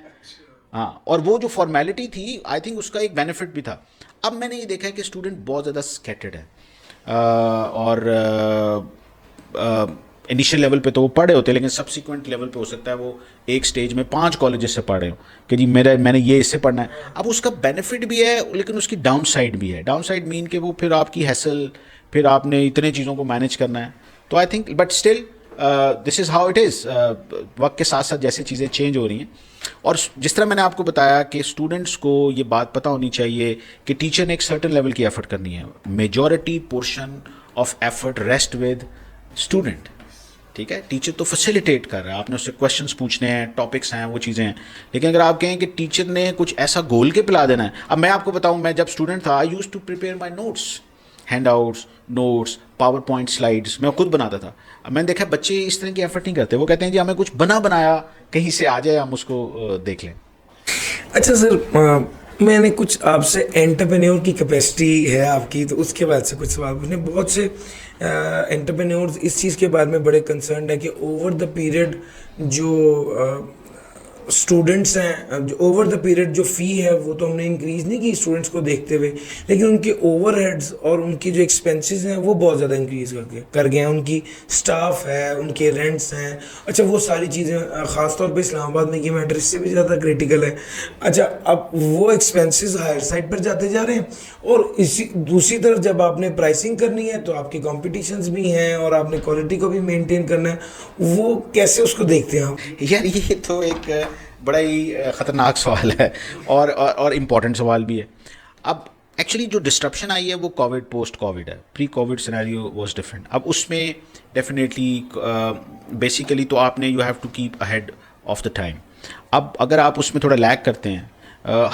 ہاں, اور وہ جو فارمیلٹی تھی آئی تھنک اس کا ایک بینیفٹ بھی تھا. اب میں نے یہ دیکھا ہے کہ اسٹوڈنٹ بہت زیادہ اسکیٹرڈ ہے, اور انیشیل لیول پہ تو وہ پڑھے ہوتے ہیں لیکن سبسیکوینٹ لیول پہ ہو سکتا ہے وہ ایک سٹیج میں 5 کالجز سے پڑھ رہے ہوں کہ جی میں نے یہ اس سے پڑھنا ہے. اب اس کا بینیفٹ بھی ہے لیکن اس کی ڈاؤن سائڈ بھی ہے. ڈاؤن سائڈ مین کہ وہ پھر آپ کی ہیسل, پھر آپ نے اتنے چیزوں کو مینیج کرنا ہے. تو I think but still this is how it is. وقت کے ساتھ ساتھ جیسے چیزیں چینج ہو رہی ہیں, اور جس طرح میں نے آپ کو بتایا کہ اسٹوڈنٹس کو یہ بات پتہ ہونی چاہیے کہ ٹیچر نے ایک سرٹن لیول کی ایفرٹ کرنی ہے. Majority portion of effort rest with student. ٹھیک ہے, ٹیچر تو فیسیلیٹیٹ کر رہا ہے, آپ نے اس سے کویشچنس پوچھنے ہیں, ٹاپکس ہیں, وہ چیزیں ہیں. لیکن اگر آپ کہیں کہ ٹیچر نے کچھ ایسا گول کے پلا دینا ہے. اب میں آپ کو بتاؤں, میں جب اسٹوڈنٹ تھا I use to prepare my notes, hand outs, notes, power point slides میں خود بناتا تھا. اب میں نے دیکھا بچے اس طرح کی ایفرٹ نہیں کرتے, وہ کہتے ہیں جی ہمیں کچھ بنایا کہیں سے آ جائے, ہم اس کو دیکھ لیں. اچھا سر, میں نے کچھ آپ سے انٹرپرینیور کی کیپیسٹی ہے آپ کی, تو اس کے بعد سے کچھ سوال پوچھنے. بہت سے انٹرپرینیورز اس چیز کے بارے میں بڑے کنسرنڈ ہے کہ اوور دا پیریڈ جو اسٹوڈنٹس ہیں, جو اوور دا پیریڈ جو فی ہے وہ تو ہم نے انکریز نہیں کی اسٹوڈنٹس کو دیکھتے ہوئے, لیکن ان کے اوور ہیڈز اور ان کی جو ایکسپینسز ہیں وہ بہت زیادہ انکریز کر گئے ہیں. ان کی اسٹاف ہے, ان کے رینٹس ہیں, اچھا وہ ساری چیزیں, خاص طور پہ اسلام آباد میں یہ میٹر اس سے بھی زیادہ کریٹیکل ہے. اچھا اب وہ ایکسپینسز ہائر سائڈ پر جاتے جا رہے ہیں, اور دوسری طرف جب آپ نے پرائسنگ کرنی ہے تو آپ کی کمپٹیشنز بھی ہیں اور آپ نے کوالٹی کو بھی مینٹین کرنا ہے. وہ کیسے اس کو دیکھتے ہیں آپ؟ یار یہ تو ایک بڑا ہی خطرناک سوال ہے اور امپورٹنٹ سوال بھی ہے. اب ایکچولی جو ڈسٹرپشن آئی ہے وہ کووڈ پوسٹ کووڈ ہے. Pre Covid scenario was different. اب اس میں ڈیفینیٹلی بیسیکلی تو آپ نے you have to keep ahead of the time. اب اگر آپ اس میں تھوڑا لیگ کرتے ہیں,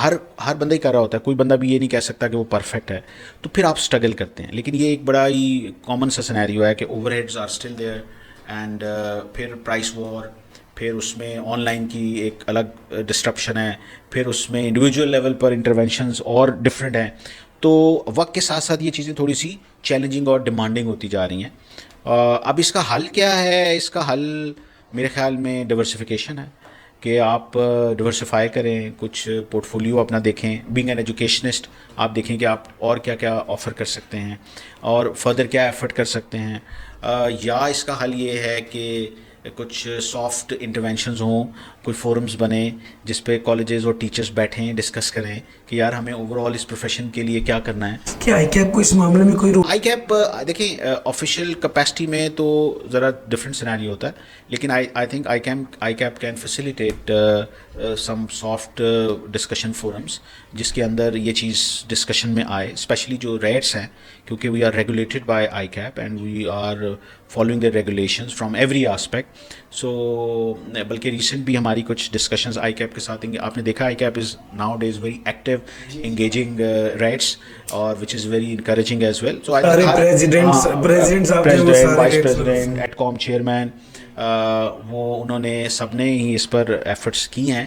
ہر بندہ ہی کر رہا ہوتا ہے, کوئی بندہ بھی یہ نہیں کہہ سکتا کہ وہ پرفیکٹ ہے, تو پھر آپ اسٹرگل کرتے ہیں. لیکن یہ ایک بڑا ہی کامن سا سینیریو ہے کہ overheads are still there, and پھر پرائس وار, پھر اس میں آن لائن کی ایک الگ ڈسٹرپشن ہے, پھر اس میں انڈیویجول لیول پر انٹرونشنز اور ڈفرینٹ ہیں. تو وقت کے ساتھ ساتھ یہ چیزیں تھوڑی سی چیلنجنگ اور ڈیمانڈنگ ہوتی جا رہی ہیں. اب اس کا حل کیا ہے؟ اس کا حل میرے خیال میں ڈیورسفیکیشن ہے کہ آپ ڈیورسیفائی کریں, کچھ پورٹ فولیو اپنا دیکھیں. بینگ این ایجوکیشنسٹ آپ دیکھیں کہ آپ اور کیا کیا آفر کر سکتے ہیں اور فردر کیا ایفرٹ کر سکتے ہیں. یا اس کا حل یہ ہے کہ کچھ سافٹ انٹرونشنز ہوں, کوئی فورمز بنے جس پہ کالجز اور ٹیچرز بیٹھیں, ڈسکس کریں کہ یار ہمیں اوور آل اس پروفیشن کے لیے کیا کرنا ہے. کیا آئی کیپ کو اس معاملے میں کوئی آئی کیپ دیکھیں آفیشیل کیپیسٹی میں تو ذرا ڈفرینٹ سینیریو ہوتا ہے, لیکن I think I keep can facilitate some soft discussion forums جس کے اندر یہ چیز ڈسکشن میں آئے, اسپیشلی جو ریٹس ہیں, کیونکہ we are regulated by I CAP and we are following the regulations from every aspect. So بلکہ ریسنٹ بھی ہماری کچھ ڈسکشنز آئی کیپ کے ساتھ, آپ نے دیکھا I CAP is nowadays very active engaging rates, اور which is very encouraging as well. So president, vice president, at com chairman, وہ انہوں نے سب نے ہی اس پر ایفرٹس کی ہیں.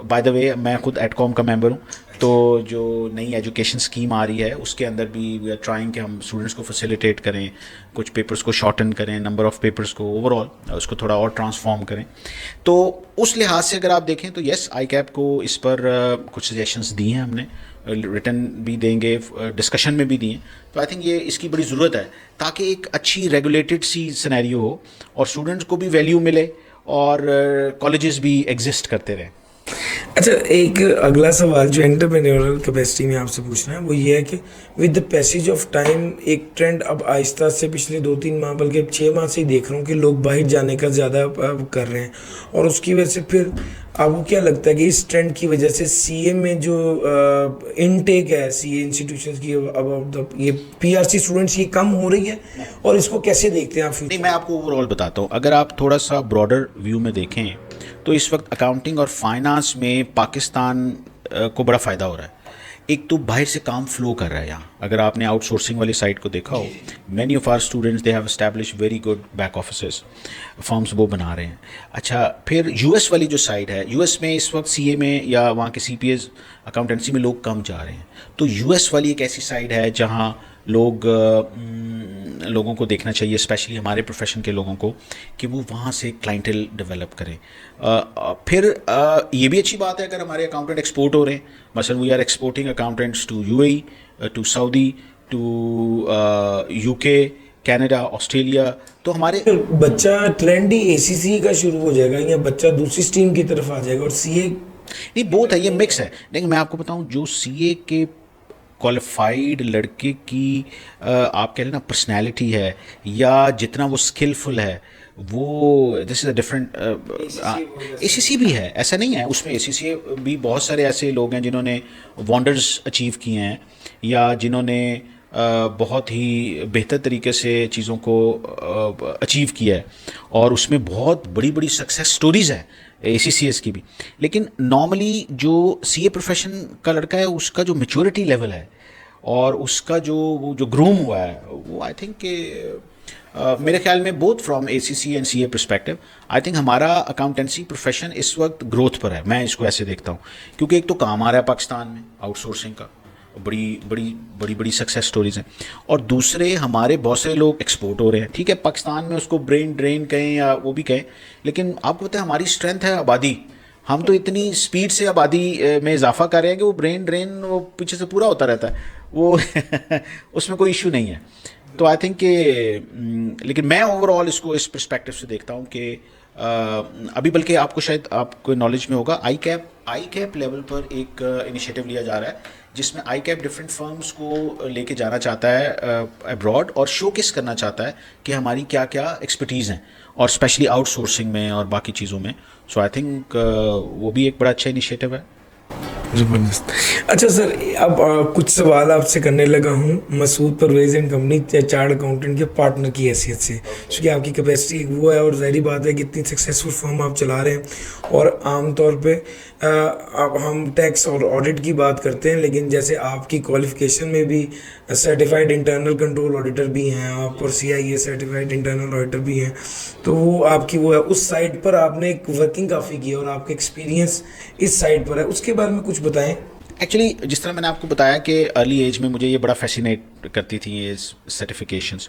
بائی دا وے میں خود ایٹ کام کا ممبر ہوں, تو جو نئی ایجوکیشن اسکیم آ رہی ہے اس کے اندر بھی وی آر ٹرائنگ کہ ہم اسٹوڈنٹس کو فیسیلیٹیٹ کریں, کچھ پیپرس کو شارٹن کریں, نمبر آف پیپرس کو اوور آل اس کو تھوڑا اور ٹرانسفارم کریں. تو اس لحاظ سے اگر آپ دیکھیں تو یس آئی کیپ کو اس پر کچھ سجیشنس دی ہیں ہم نے, ریٹن بھی دیں گے, ڈسکشن میں بھی دی ہیں. تو آئی تھنک یہ اس کی بڑی ضرورت ہے تاکہ ایک اچھی ریگولیٹڈ سی سینیریو ہو اور اسٹوڈنٹس کو بھی ویلیو ملے اور کالجز بھی ایگزسٹ کرتے رہیں. اچھا, ایک اگلا سوال جو انٹرپرینیورل کیپیسٹی میں آپ سے پوچھنا ہے وہ یہ ہے کہ with the passage of time ایک ٹرینڈ اب آہستہ سے پچھلے 2-3 ماہ بلکہ 6 ماہ سے ہی دیکھ رہا ہوں کہ لوگ باہر جانے کا زیادہ کر رہے ہیں, اور اس کی وجہ سے پھر آپ کو کیا لگتا ہے کہ اس ٹرینڈ کی وجہ سے سی اے میں جو انٹیک ہے سی اے انسٹیٹیوشنز کی, اب یہ پی آر سی اسٹوڈنٹس کی کم ہو رہی ہے, اور اس کو کیسے دیکھتے ہیں آپ؟ نہیں, میں آپ کو اوور آل بتاتا ہوں. اگر آپ تھوڑا سا براڈر ویو میں دیکھیں تو اس وقت اکاؤنٹنگ اور فائنانس میں پاکستان کو بڑا فائدہ ہو رہا ہے, ایک تو باہر سے کام فلو کر رہا ہے یہاں. اگر آپ نے آؤٹ سورسنگ والی سائٹ کو دیکھا ہو, many of our students they have establish very good back offices, firms وہ بنا رہے ہیں. اچھا, پھر یو ایس والی جو سائڈ ہے, یو ایس میں اس وقت سی اے میں یا وہاں کے سی پی ایز اکاؤنٹنسی میں لوگ کم جا رہے ہیں. تو یو ایس والی ایک ایسی سائڈ ہے جہاں لوگوں کو دیکھنا چاہیے, اسپیشلی ہمارے پروفیشن کے لوگوں کو, کہ وہ وہاں سے کلائنٹل ڈیولپ کریں. پھر یہ بھی اچھی بات ہے اگر ہمارے اکاؤنٹنٹ ایکسپورٹ ہو رہے ہیں. مثلا we are exporting accountants to U A E, to Saudi, to U K, Canada, Australia. تو ہمارے بچہ ٹرینڈ ہی اے سی سی کا شروع ہو جائے گا یا بچہ دوسری اسٹریم کی طرف آ جائے گا اور سی اے؟ نہیں, بہت ہے, یہ مکس ہے. لیکن میں آپ کو بتاؤں, جو سی اے کے کوالیفائڈ لڑکے کی آپ کہہ لیں نا پرسنالٹی ہے, یا جتنا وہ اسکلفل ہے, وہ دس از اے ڈفرنٹ. اے سی سی بھی ہے, ایسا نہیں ہے, اس میں اے سی سی بھی بہت سارے ایسے لوگ ہیں جنہوں نے وانڈرز اچیو کیے ہیں, یا جنہوں نے بہت ہی بہتر طریقے سے چیزوں کو اچیو کیا ہے, اور اس میں بہت بڑی بڑی سکسیس سٹوریز ہیں اے سی سی ایس کی بھی. لیکن نارملی جو سی اے پروفیشن کا لڑکا ہے, اس کا جو میچورٹی لیول ہے اور اس کا وہ جو گروم ہوا ہے, وہ آئی تھنک کہ میرے خیال میں both from A C C and C A perspective, I think ہمارا اکاؤنٹنسی پروفیشن اس وقت گروتھ پر ہے. میں اس کو ایسے دیکھتا ہوں, کیونکہ ایک تو کام آ رہا ہے پاکستان میں آؤٹ سورسنگ کا, بڑی سکسیس سٹوریز ہیں, اور دوسرے ہمارے بہت سے لوگ ایکسپورٹ ہو رہے ہیں. ٹھیک ہے, پاکستان میں اس کو برین ڈرین کہیں یا وہ بھی کہیں, لیکن آپ کو پتہ ہے ہماری اسٹرینتھ ہے آبادی. ہم تو اتنی اسپیڈ سے آبادی میں اضافہ کر رہے ہیں کہ وہ برین ڈرین وہ پیچھے سے پورا ہوتا رہتا ہے, وہ اس میں کوئی ایشو نہیں ہے. تو آئی تھنک کہ لیکن میں اوور آل اس کو اس پرسپیکٹو سے دیکھتا ہوں کہ ابھی, بلکہ آپ کو شاید آپ کو نالج میں ہوگا, آئی کیپ لیول پر ایک انیشیٹو لیا جا رہا ہے جس میں آئی کیپ ڈفرینٹ فرمز کو لے کے جانا چاہتا ہے ابراڈ, اور شو کیس کرنا چاہتا ہے کہ ہماری کیا کیا ایکسپرٹیز ہیں, اور اسپیشلی آؤٹ سورسنگ میں اور باقی چیزوں میں. سو آئی تھنک وہ بھی ایک بڑا اچھا انیشیٹو ہے. زبردست. اچھا سر, اب کچھ سوال آپ سے کرنے لگا ہوں Masood Pervez and company chartered accountant کے پارٹنر کی حیثیت سے, کیونکہ آپ کی کیپیسٹی وہ ہے, اور ظاہری بات ہے کہ اتنی سکسیزفل فرم آپ چلا رہے ہیں. اور عام طور پہ اب ہم ٹیکس اور آڈٹ کی بات کرتے ہیں, لیکن جیسے آپ کی کوالیفیکیشن میں بھی سرٹیفائڈ انٹرنل کنٹرول آڈیٹر بھی ہیں آپ, اور سی آئی اے سرٹیفائڈ انٹرنل آڈیٹر بھی ہیں, تو وہ آپ کی وہ ہے. اس سائٹ پر آپ نے ایک ورکنگ کافی کی ہے اور آپ کا ایکسپیرینس اس سائٹ پر ہے, اس کے بارے میں کچھ بتائیں. ایکچولی جس طرح میں نے آپ کو بتایا کہ ارلی ایج میں مجھے یہ بڑا فیسینیٹ کرتی تھیں یہ سرٹیفکیشنس.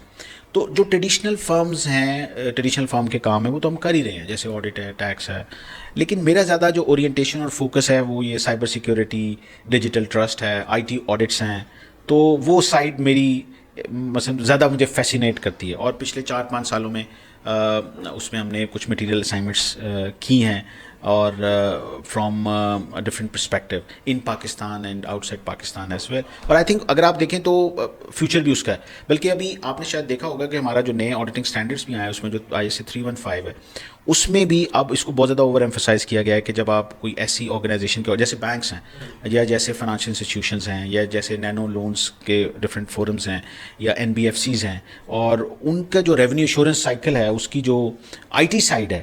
تو جو ٹریڈیشنل فرمز ہیں, ٹریڈیشنل فرم کے کام ہیں وہ تو ہم کر ہی رہے ہیں, جیسے آڈٹ ہے, ٹیکس ہے. لیکن میرا زیادہ جو اورینٹیشن اور فوکس ہے وہ یہ سائبر سیکیورٹی, ڈیجیٹل ٹرسٹ ہے, آئی ٹی آڈٹس ہیں. تو وہ سائڈ میری مثلا زیادہ مجھے فیسینیٹ کرتی ہے, اور پچھلے 4-5 سالوں میں اس میں ہم نے کچھ مٹیریل اسائنمنٹس کی ہیں, اور from different perspective in Pakistan and outside Pakistan as well. اور آئی تھنک اگر آپ دیکھیں تو فیوچر بھی اس کا ہے. بلکہ ابھی آپ نے شاید دیکھا ہوگا کہ ہمارا جو نئے آڈیٹنگ اسٹینڈرڈس بھی آئے ہیں, اس میں جو ISA 315 ہے, اس میں بھی اب اس کو بہت زیادہ اوور ایمفسائز کیا گیا ہے کہ جب آپ کوئی ایسی آرگنائزیشن کے, جیسے بینکس ہیں, یا جیسے فائنانشیل انسٹیٹیوشنز ہیں, یا جیسے نینو لونز کے ڈفرینٹ فورمز ہیں, یا NBFCs ہیں, اور ان کا جو ریونیو ایشورنس سائیکل ہے, اس کی جو IT سائڈ ہے,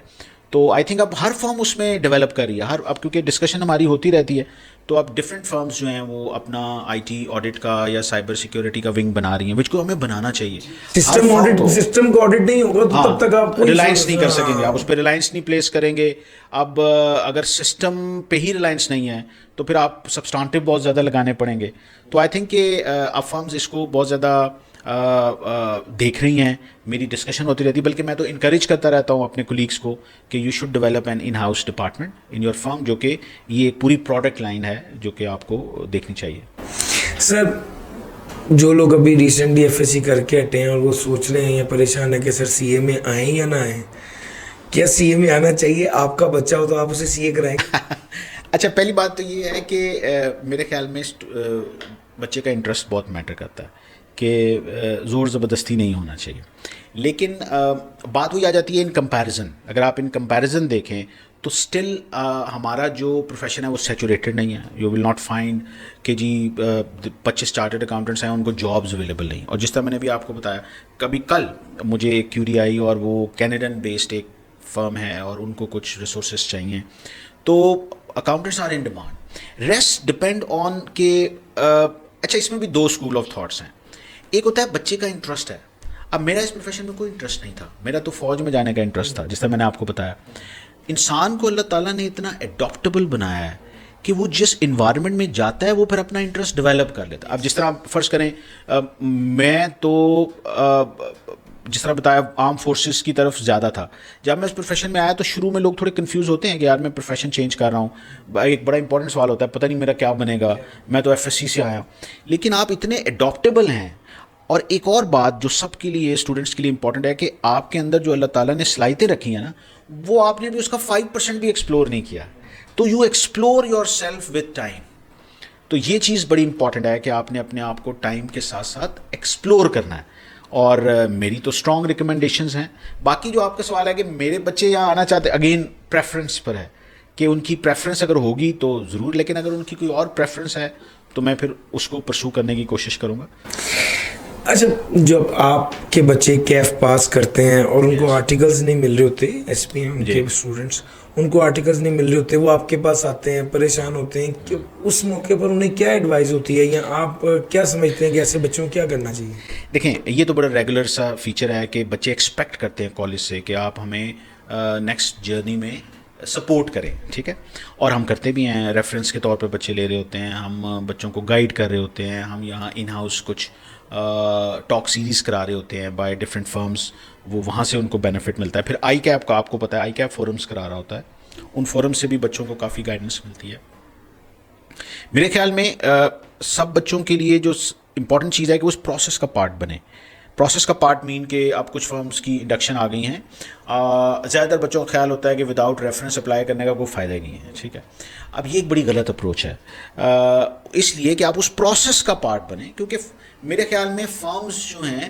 تو آئی تھنک اب ہر فرم اس میں ڈیولپ کر رہی ہے. اب کیونکہ ڈسکشن ہماری ہوتی رہتی ہے, تو اب ڈفرینٹ فرمز جو ہیں وہ اپنا IT آڈٹ کا یا سائبر سیکیورٹی کا ونگ بنا رہی ہیں, وچ کو ہمیں بنانا چاہیے. سسٹم کا آڈٹ نہیں ہوگا تو تب تک آپ ریلائنس نہیں کر سکیں گے, آپ اس پہ ریلائنس نہیں پلیس کریں گے. اب اگر سسٹم پہ ہی ریلائنس نہیں ہے تو پھر آپ سبسٹانٹیو بہت زیادہ لگانے پڑیں گے. تو آئی تھنک کہ اب فرمز اس کو بہت زیادہ دیکھ رہی ہیں, میری ڈسکشن ہوتی رہتی ہے. بلکہ میں تو انکریج کرتا رہتا ہوں اپنے کولیگس کو کہ you should develop an in house department in your firm, جو کہ یہ ایک پوری پروڈکٹ لائن ہے جو کہ آپ کو دیکھنی چاہیے. سر, جو لوگ ابھی ریسنٹلی FSC کر کے ہٹے ہیں اور وہ سوچ رہے ہیں یا پریشان ہے کہ سر CA میں آئیں یا نہ آئیں, کیا CA میں آنا چاہیے؟ آپ کا بچہ ہو تو آپ اسے CA کرائیں. اچھا, پہلی بات تو یہ ہے کہ میرے خیال میں بچے کا انٹرسٹ بہت میٹر کرتا ہے, کہ زور زبردستی نہیں ہونا چاہیے. لیکن بات وہی آ جاتی ہے ان کمپیریزن. اگر آپ ان کمپیریزن دیکھیں تو اسٹل ہمارا جو پروفیشن ہے وہ سیچوریٹڈ نہیں ہے. یو ول ناٹ فائنڈ کہ جی 25 چارٹرڈ اکاؤنٹنٹس ہیں, ان کو جابز اویلیبل نہیں. اور جس طرح میں نے بھی آپ کو بتایا, کبھی کل مجھے ایک کیوری آئی, اور وہ کینیڈن بیسڈ ایک فرم ہے, اور ان کو کچھ ریسورسز چاہیے. تو accountants are in demand. Rest depend on کہ اچھا اس میں بھی دو اسکول آف تھاٹس ہیں. ایک ہوتا ہے بچے کا انٹرسٹ ہے. اب میرا اس پروفیشن میں کوئی انٹرسٹ نہیں تھا, میرا تو فوج میں جانے کا انٹرسٹ تھا, جس طرح میں نے آپ کو بتایا. انسان کو اللہ تعالیٰ نے اتنا اڈاپٹیبل بنایا ہے کہ وہ جس انوائرمنٹ میں جاتا ہے وہ پھر اپنا انٹرسٹ ڈیولپ کر لیتا ہے. اب جس طرح آپ فرض کریں میں تو جس طرح بتایا آرم فورسز کی طرف زیادہ تھا. جب میں اس پروفیشن میں آیا تو شروع میں لوگ تھوڑے کنفیوز ہوتے ہیں کہ یار میں پروفیشن چینج کر رہا ہوں, ایک بڑا امپورٹنٹ سوال ہوتا ہے پتہ نہیں میرا کیا بنے گا, میں تو ایف ایس سی سے آیا ہوں. لیکن آپ اتنے اڈاپٹیبل ہیں. اور ایک اور بات جو سب کے لیے اسٹوڈنٹس کے لیے امپورٹنٹ ہے کہ آپ کے اندر جو اللہ تعالیٰ نے صلاحیتیں رکھی ہیں نا, وہ آپ نے بھی اس کا 5% بھی ایکسپلور نہیں کیا. تو you explore your self with time. تو یہ چیز بڑی امپورٹنٹ ہے کہ آپ نے اپنے آپ کو ٹائم کے ساتھ ساتھ ایکسپلور کرنا ہے. اور میری تو اسٹرانگ ریکمنڈیشنز ہیں. باقی جو آپ کا سوال ہے کہ میرے بچے یہاں آنا چاہتے ہیں, اگین پریفرنس پر ہے کہ ان کی پریفرنس اگر ہوگی تو ضرور, لیکن اگر ان کی کوئی اور پریفرنس ہے تو میں پھر اس کو پرسو کرنے کی کوشش کروں گا. اچھا, جب آپ کے بچے کیف پاس کرتے ہیں اور ان کو آرٹیکلز نہیں مل رہے ہوتے, ایس پی ایم کے اسٹوڈنٹس ان کو آرٹیکلز نہیں مل رہے ہوتے, وہ آپ کے پاس آتے ہیں پریشان ہوتے ہیں, کہ اس موقع پر انہیں کیا ایڈوائز ہوتی ہے, یا آپ کیا سمجھتے ہیں کہ ایسے بچوں کو کیا کرنا چاہیے؟ دیکھیں یہ تو بڑا ریگولر سا فیچر ہے کہ بچے ایکسپیکٹ کرتے ہیں کالج سے کہ آپ ہمیں نیکسٹ جرنی میں سپورٹ کریں, ٹھیک ہے, اور ہم کرتے بھی ہیں. ریفرنس کے طور پہ بچے لے رہے ہوتے ہیں, ہم بچوں کو گائیڈ کر رہے ہوتے ہیں, ہم یہاں ان ہاؤس کچھ ٹاک سیریز کرا رہے ہوتے ہیں بائی ڈفرینٹ فرمز, وہ وہاں سے ان کو بینیفٹ ملتا ہے. پھر آئی کیپ کا آپ کو پتہ ہے, آئی کیپ فورمز کرا رہا ہوتا ہے, ان فورم سے بھی بچوں کو کافی گائیڈنس ملتی ہے. میرے خیال میں سب بچوں کے لیے جو امپورٹنٹ چیز ہے کہ وہ اس پروسیس کا پارٹ بنے. پروسیس کا پارٹ مین کہ اب کچھ فرمز کی انڈکشن آ گئی ہیں, زیادہ تر بچوں کا خیال ہوتا ہے کہ وداؤٹ ریفرنس اپلائی کرنے کا کوئی فائدہ ہی نہیں ہے, ٹھیک ہے. اب یہ ایک بڑی غلط اپروچ ہے, اس لیے کہ آپ اس پروسیس کا پارٹ بنیں. کیونکہ میرے خیال میں فرمز جو ہیں,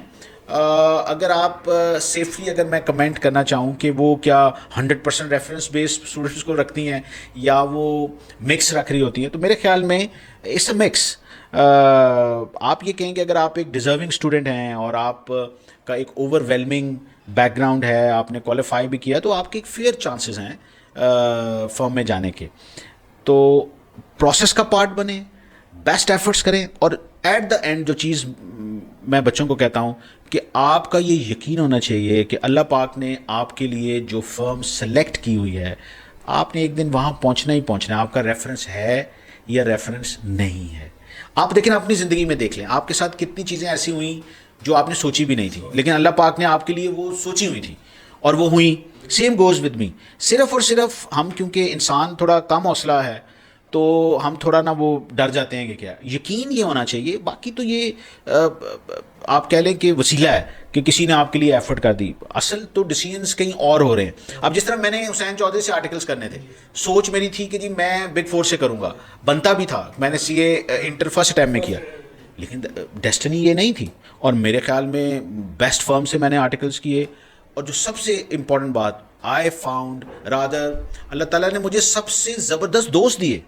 اگر آپ سیفلی اگر میں کمنٹ کرنا چاہوں کہ وہ کیا 100% ریفرنس بیسڈ اسٹوڈنٹس کو رکھتی ہیں یا وہ مکس رکھ رہی ہوتی ہیں, تو میرے خیال میں اٹس اے مکس. آپ یہ کہیں کہ اگر آپ ایک ڈیزرونگ اسٹوڈنٹ ہیں اور آپ کا ایک اوور ویلمنگ بیک گراؤنڈ ہے, آپ نے کوالیفائی بھی کیا, تو آپ کے ایک فیئر چانسز ہیں فرم میں جانے کے. تو پروسیس کا پارٹ بنے, بیسٹ ایفرٹس کریں, اور ایٹ دا اینڈ جو چیز میں بچوں کو کہتا ہوں کہ آپ کا یہ یقین ہونا چاہیے کہ اللہ پاک نے آپ کے لیے جو فرم سلیکٹ کی ہوئی ہے, آپ نے ایک دن وہاں پہنچنا ہی پہنچنا ہے. آپ کا ریفرنس ہے یا ریفرنس نہیں ہے. آپ دیکھیں اپنی زندگی میں دیکھ لیں, آپ کے ساتھ کتنی چیزیں ایسی ہوئیں جو آپ نے سوچی بھی نہیں تھی, لیکن اللہ پاک نے آپ کے لیے وہ سوچی ہوئی تھی اور وہ ہوئی. Same goes with me. صرف اور صرف ہم کیونکہ انسان تھوڑا کم حوصلہ ہے تو ہم تھوڑا نا وہ ڈر جاتے ہیں کہ کیا. یقین یہ ہونا چاہیے, باقی تو یہ آپ کہہ لیں کہ وسیلہ ہے کہ کسی نے آپ کے لیے ایفرٹ کر دی, اصل تو ڈیسیژنس کہیں اور ہو رہے ہیں. اب جس طرح میں نے حسین چودھری سے آرٹیکلس کرنے تھے, سوچ میری تھی کہ جی میں بگ فور سے کروں گا, بنتا بھی تھا, میں نے سی اے انٹر فرسٹ اٹیمپٹ میں کیا, لیکن ڈیسٹنی یہ نہیں تھی. اور میرے خیال میں بیسٹ فرم سے میں نے آرٹیکلس کیے, اور جو سب سے امپورٹنٹ بات آئی فاؤنڈ رادر, اللہ تعالیٰ نے مجھے سب سے زبردست دوست دیے.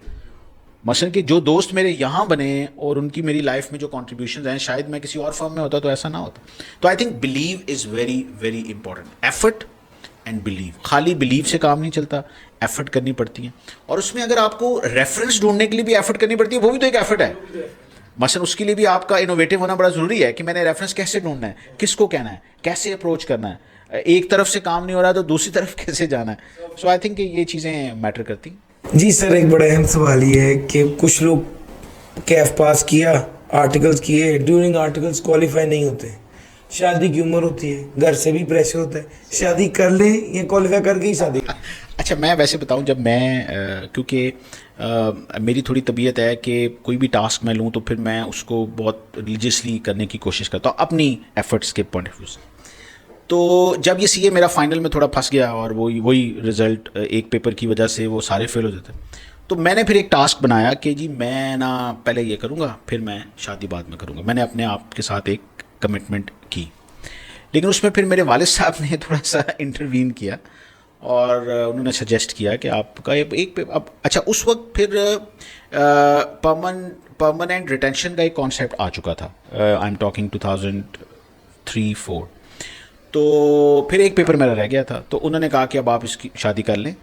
مثلاً کہ جو دوست میرے یہاں بنے اور ان کی میری لائف میں جو کنٹریبیوشنز ہیں, شاید میں کسی اور فرم میں ہوتا تو ایسا نہ ہوتا. تو I think blue is very very important. Effort and believe. خالی بلیو سے کام نہیں چلتا, ایفرٹ کرنی پڑتی ہیں. اور اس میں اگر آپ کو ریفرنس ڈھونڈنے کے لیے بھی ایفرٹ کرنی پڑتی ہے, وہ بھی تو ایک ایفرٹ ہے. مثلاً اس کے لیے بھی آپ کا انوویٹو ہونا بڑا ضروری ہے کہ میں نے ریفرنس کیسے ڈھونڈنا ہے, کس کو کہنا ہے, کیسے اپروچ کرنا ہے. ایک طرف سے کام نہیں ہو رہا تو دوسری طرف کیسے جانا ہے. سو آئی تھنک کہ یہ چیزیں میٹر کرتی ہیں. جی سر, ایک بڑا اہم سوال یہ ہے کہ کچھ لوگ کیف پاس کیا, آرٹیکلز کیے, ڈیورنگ آرٹیکلز کوالیفائی نہیں ہوتے. شادی کی عمر ہوتی ہے, گھر سے بھی پریشر ہوتا ہے, شادی کر لیں یا کوالیفائی کر کے ہی شادی. اچھا میں ویسے بتاؤں, جب میں کیونکہ میری تھوڑی طبیعت ہے کہ کوئی بھی ٹاسک میں لوں تو پھر میں اس کو بہت ریلیجیسلی کرنے کی کوشش کرتا ہوں اپنی ایفرٹس کے پوائنٹ آف ویو سے. تو جب یہ سی اے میرا فائنل میں تھوڑا پھنس گیا اور وہی رزلٹ ایک پیپر کی وجہ سے وہ سارے فیل ہو جاتے, تو میں نے پھر ایک ٹاسک بنایا کہ جی میں نا پہلے یہ کروں گا پھر میں شادی بعد میں کروں گا. میں نے اپنے آپ کے ساتھ ایک کمٹمنٹ کی, لیکن اس میں پھر میرے والد صاحب نے تھوڑا سا انٹروین کیا اور انہوں نے سجیسٹ کیا کہ آپ کا ایک اچھا اس وقت پھر پرماننٹ ریٹینشن کا ایک کانسیپٹ آ چکا تھا. I am talking 2003-04. تو پھر ایک پیپر میرا رہ گیا تھا, تو انہوں نے کہا کہ اب آپ اس کی شادی کر لیں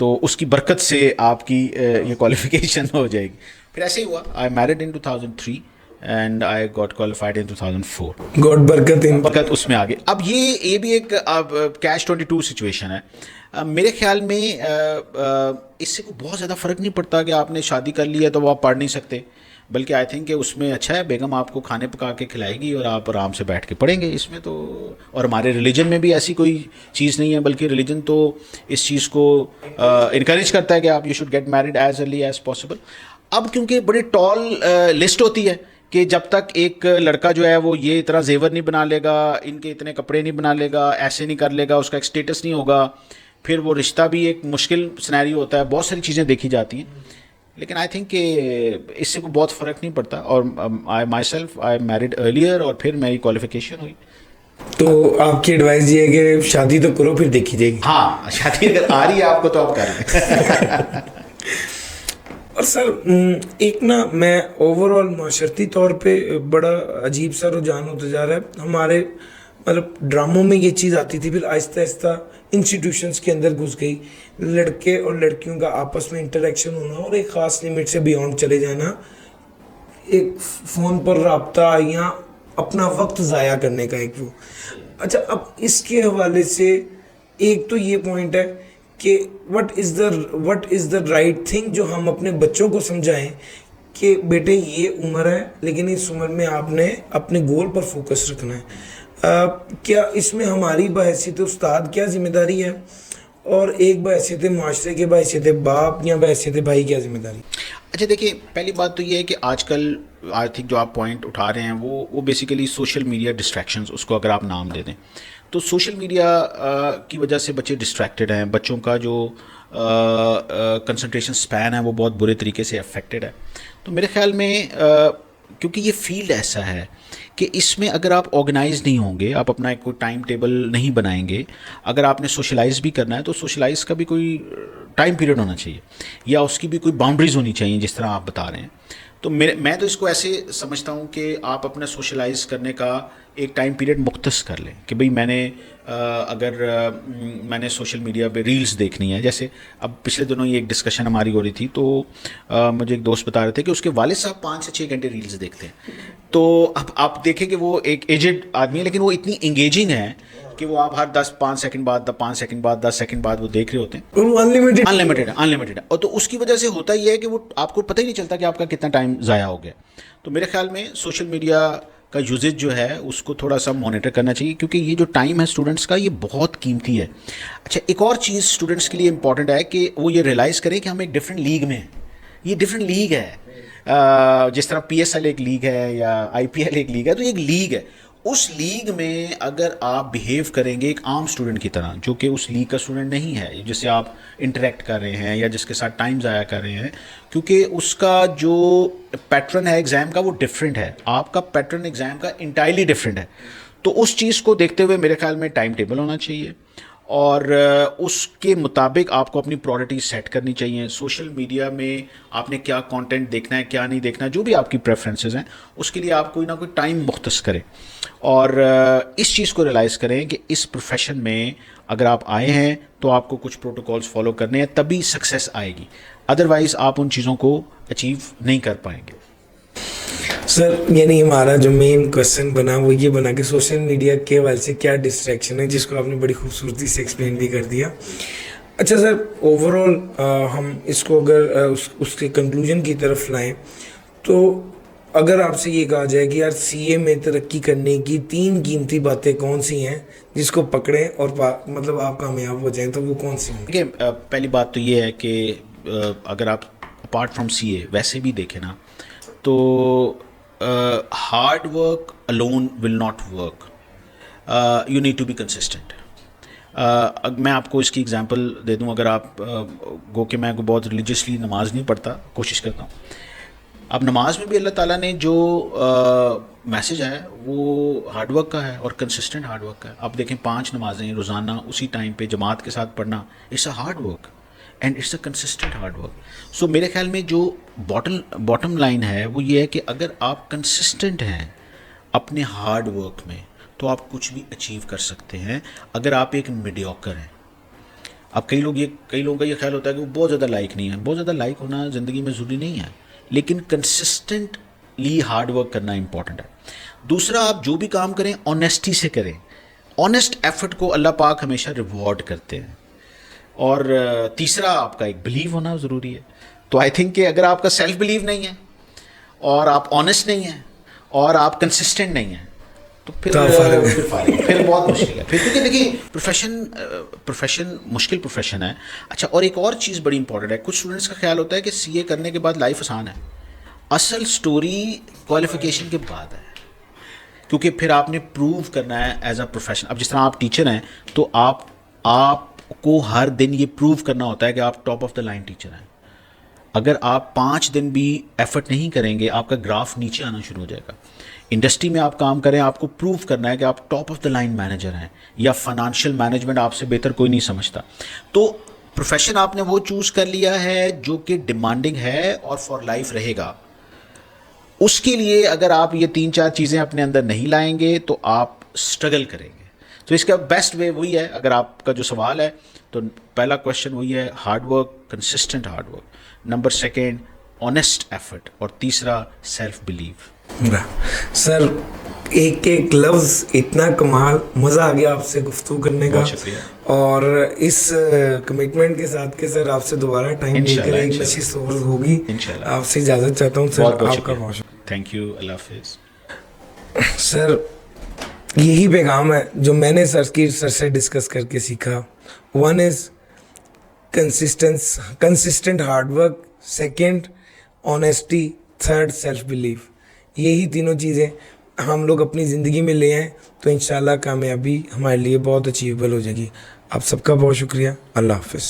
تو اس کی برکت سے آپ کی یہ کوالیفیکیشن ہو جائے گی. پھر ایسے ہی ہوا. I married in 2003 and I got qualified in 2004. God برکت ان. برکت اس میں آگے. اب یہ بھی ایک کیش 22 سچویشن ہے. میرے خیال میں اس سے کوئی بہت زیادہ فرق نہیں پڑتا کہ آپ نے شادی کر لی ہے تو وہ آپ پڑھ نہیں سکتے, بلکہ آئی تھنک کہ اس میں اچھا ہے بیگم آپ کو کھانے پکا کے کھلائے گی اور آپ آرام سے بیٹھ کے پڑھیں گے. اس میں تو, اور ہمارے ریلیجن میں بھی ایسی کوئی چیز نہیں ہے, بلکہ ریلیجن تو اس چیز کو انکریج کرتا ہے کہ آپ you should get married as early as possible. اب کیونکہ بڑی ٹال لسٹ ہوتی ہے کہ جب تک ایک لڑکا جو ہے وہ یہ اتنا زیور نہیں بنا لے گا, ان کے اتنے کپڑے نہیں بنا لے گا, ایسے نہیں کر لے گا, اس کا ایک اسٹیٹس نہیں ہوگا, پھر وہ رشتہ بھی ایک مشکل سینیریو ہوتا ہے. بہت ساری چیزیں دیکھی جاتی ہیں, لیکن آئی تھنک کہ اس سے کوئی بہت فرق نہیں پڑتا. اور I myself I married earlier اور پھر میری کوالیفیکیشن ہوئی. تو آپ کی ایڈوائز یہ ہے کہ شادی تو کرو پھر دیکھی جائے گی. ہاں, شادی اگر آ رہی ہے آپ کو تو آپ کر لیں. اور سر ایک نا میں اوور آل معاشرتی طور پہ بڑا عجیب سا رجحان ہوتا جا رہا ہے. ہمارے مطلب ڈراموں میں یہ چیز آتی تھی, پھر آہستہ آہستہ انسٹیٹیوشنس کے اندر گھس گئی. لڑکے اور لڑکیوں کا آپس میں انٹریکشن ہونا اور ایک خاص لمٹ سے بیونڈ چلے جانا, ایک فون پر رابطہ یا اپنا وقت ضائع کرنے کا ایک وہ. اچھا, اب اس کے حوالے سے ایک تو یہ پوائنٹ ہے کہ what is the right thing جو ہم اپنے بچوں کو سمجھائیں کہ بیٹے یہ عمر ہے, لیکن اس عمر میں آپ نے اپنے گول پر فوکس رکھنا ہے. کیا اس میں ہماری بحیثیت استاد کیا ذمہ داری ہے, اور ایک بحیثیت معاشرے کے بحیثیت باپ یا بحیثیت بھائی کیا ذمہ داری؟ اچھا دیکھیے, پہلی بات تو یہ ہے کہ آج کل آئی تھنک جو آپ پوائنٹ اٹھا رہے ہیں وہ بیسیکلی سوشل میڈیا ڈسٹریکشنز, اس کو اگر آپ نام دے دیں تو سوشل میڈیا کی وجہ سے بچے ڈسٹریکٹڈ ہیں. بچوں کا جو کنسنٹریشن سپین ہے وہ بہت برے طریقے سے افیکٹڈ ہے. تو میرے خیال میں کیونکہ یہ فیلڈ ایسا ہے کہ اس میں اگر آپ آرگنائز نہیں ہوں گے, آپ اپنا ایک کوئی ٹائم ٹیبل نہیں بنائیں گے, اگر آپ نے سوشلائز بھی کرنا ہے تو سوشلائز کا بھی کوئی ٹائم پیریڈ ہونا چاہیے, یا اس کی بھی کوئی باؤنڈریز ہونی چاہیے جس طرح آپ بتا رہے ہیں. تو میں تو اس کو ایسے سمجھتا ہوں کہ آپ اپنا سوشلائز کرنے کا ایک ٹائم پیریڈ مختص کر لیں کہ بھئی میں نے اگر میں نے سوشل میڈیا پہ ریلز دیکھنی ہے. جیسے اب پچھلے دنوں یہ ایک ڈسکشن ہماری ہو رہی تھی, تو مجھے ایک دوست بتا رہے تھے کہ اس کے والد صاحب 5 سے 6 گھنٹے ریلز دیکھتے ہیں. تو اب آپ دیکھیں کہ وہ ایک ایجڈ آدمی ہے, لیکن وہ اتنی انگیجنگ ہے کہ وہ آپ ہر 5 سیکنڈ بعد 5 سیکنڈ بعد 10 سیکنڈ بعد وہ دیکھ رہے ہوتے ہیں. انلمیٹڈ ہے. اور تو اس کی وجہ سے ہوتا یہ ہے کہ وہ آپ کو پتہ ہی نہیں چلتا کہ آپ کا کتنا ٹائم ضائع ہو گیا. تو میرے خیال میں سوشل میڈیا کا یوزیج جو ہے اس کو تھوڑا سا مانیٹر کرنا چاہیے, کیونکہ یہ جو ٹائم ہے اسٹوڈنٹس کا یہ بہت قیمتی ہے. اچھا, ایک اور چیز اسٹوڈنٹس کے لیے امپورٹنٹ ہے کہ وہ یہ ریئلائز کریں کہ ہم ایک ڈفرینٹ لیگ میں ہیں. یہ ڈفرینٹ لیگ ہے, جس طرح PSL ایک لیگ ہے یا IPL ایک لیگ ہے, تو یہ ایک لیگ ہے. اس لیگ میں اگر آپ بیہیو کریں گے ایک عام اسٹوڈنٹ کی طرح, جو کہ اس لیگ کا اسٹوڈنٹ نہیں ہے, جس سے آپ انٹریکٹ کر رہے ہیں یا جس کے ساتھ ٹائم ضائع کر رہے ہیں, کیونکہ اس کا جو پیٹرن ہے ایگزام کا وہ ڈفرینٹ ہے, آپ کا پیٹرن ایگزام کا انٹائرلی ڈفرینٹ ہے. تو اس چیز کو دیکھتے ہوئے میرے خیال میں ٹائم ٹیبل ہونا چاہیے, اور اس کے مطابق آپ کو اپنی پرائورٹیز سیٹ کرنی چاہیے. سوشل میڈیا میں آپ نے کیا کانٹینٹ دیکھنا ہے, کیا نہیں دیکھنا, جو بھی آپ کی پریفرنسز ہیں, اس کے لیے آپ کوئی نہ کوئی ٹائم مختص کریں, اور اس چیز کو ریئلائز کریں کہ اس پروفیشن میں اگر آپ آئے ہیں تو آپ کو کچھ پروٹوکولز فالو کرنے ہیں, تبھی سکسیس آئے گی. ادروائز آپ ان چیزوں کو اچیو نہیں کر پائیں گے. سر یعنی ہمارا جو مین کوشچن بنا وہ یہ بنا کہ سوشل میڈیا کے حوالے سے کیا ڈسٹریکشن ہے, جس کو آپ نے بڑی خوبصورتی سے ایکسپلین بھی کر دیا. اچھا سر, اوور آل ہم اس کو اگر اس کے کنکلوژن کی طرف لائیں تو اگر آپ سے یہ کہا جائے کہ یار CA میں ترقی کرنے کی 3 قیمتی باتیں کون سی ہیں جس کو پکڑیں اور مطلب آپ کامیاب ہو جائیں, تو وہ کون سی ہیں؟ دیکھیں, پہلی بات تو یہ ہے کہ اگر آپ اپارٹ فرام CA ویسے بھی دیکھیں نا, تو hard work alone will not work. You need to be consistent. میں آپ کو اس کی اگزامپل دے دوں. اگر آپ گو کہ میں بہت ریلیجیسلی نماز نہیں پڑھتا, کوشش کرتا ہوں. اب نماز میں بھی اللہ تعالیٰ نے جو میسج ہے وہ ہارڈ ورک کا ہے اور کنسسٹنٹ ہارڈ ورک کا ہے. آپ دیکھیں 5 نمازیں روزانہ اسی ٹائم پہ جماعت کے ساتھ پڑھنا, it's a hard work and it's a consistent hard work. So میرے خیال میں جو باٹم لائن ہے وہ یہ ہے کہ اگر آپ کنسسٹنٹ ہیں اپنے ہارڈ ورک میں تو آپ کچھ بھی اچیو کر سکتے ہیں. اگر آپ ایک میڈیوکر ہیں, اب کئی لوگوں کا یہ خیال ہوتا ہے کہ وہ بہت زیادہ لائک نہیں ہے. بہت زیادہ لائک ہونا زندگی میں ضروری نہیں ہے, لیکن کنسسٹنٹلی ہارڈ ورک کرنا امپورٹنٹ ہے. دوسرا, آپ جو بھی کام کریں آنیسٹی سے کریں. آنیسٹ ایفرٹ کو اللہ پاک ہمیشہ ریوارڈ کرتے ہیں. اور تیسرا, آپ کا ایک بلیو ہونا ضروری ہے. تو آئی تھنک کہ اگر آپ کا سیلف بلیو نہیں ہے اور آپ آنیسٹ نہیں ہیں اور آپ کنسسٹنٹ نہیں ہیں تو پھر بہت مشکل ہے. پھر کیونکہ دیکھیے پروفیشن مشکل پروفیشن ہے. اچھا, اور ایک اور چیز بڑی امپورٹنٹ ہے. کچھ اسٹوڈنٹس کا خیال ہوتا ہے کہ سی اے کرنے کے بعد لائف آسان ہے. اصل اسٹوری کوالیفیکیشن کے بعد ہے, کیونکہ پھر آپ نے پروو کرنا ہے ایز اے پروفیشن. اب جس طرح آپ ٹیچر ہیں تو آپ کو ہر دن یہ پروو کرنا ہوتا ہے کہ آپ top of the line teacher ہیں. اگر آپ 5 دن بھی ایفرٹ نہیں کریں گے, آپ کا گراف نیچے آنا شروع ہو جائے گا. انڈسٹری میں آپ کام کریں, آپ کو پروو کرنا ہے کہ آپ top of the line manager ہیں, یا فائنانشیل مینجمنٹ آپ سے بہتر کوئی نہیں سمجھتا. تو پروفیشن آپ نے وہ چوز کر لیا ہے جو کہ ڈیمانڈنگ ہے اور فار لائف رہے گا. اس کے لیے اگر آپ یہ 3-4 چیزیں اپنے اندر نہیں لائیں گے تو آپ اسٹرگل کریں گے. تو اس کا بیسٹ وے وہی ہے. اگر آپ کا جو سوال ہے تو پہلا کوشچن وہی ہے, hard work, consistent hard work. Number 2 honest effort, اور تیسرا سیلف بلیو. سر ایک لفظ اتنا کمال, مزہ آ گیا آپ سے گفتگو کرنے کا. بہت شکریہ. اور اس کمٹمنٹ کے ساتھ کہ سر آپ سے دوبارہ ٹائم لے کر ایک نشست سفر ہوگی. آپ سے اجازت چاہتا ہوں سر. آپ کا بہت شکریہ. Thank you. اللہ حافظ. سر یہی پیغام ہے جو میں نے سر سے ڈسکس کر کے سیکھا. 1 is consistent hard work, 2 honesty, 3 self belief. یہی تینوں چیزیں ہم لوگ اپنی زندگی میں لے آئیں تو انشاءاللہ کامیابی ہمارے لیے بہت اچیویبل ہو جائے گی. آپ سب کا بہت شکریہ. اللہ حافظ.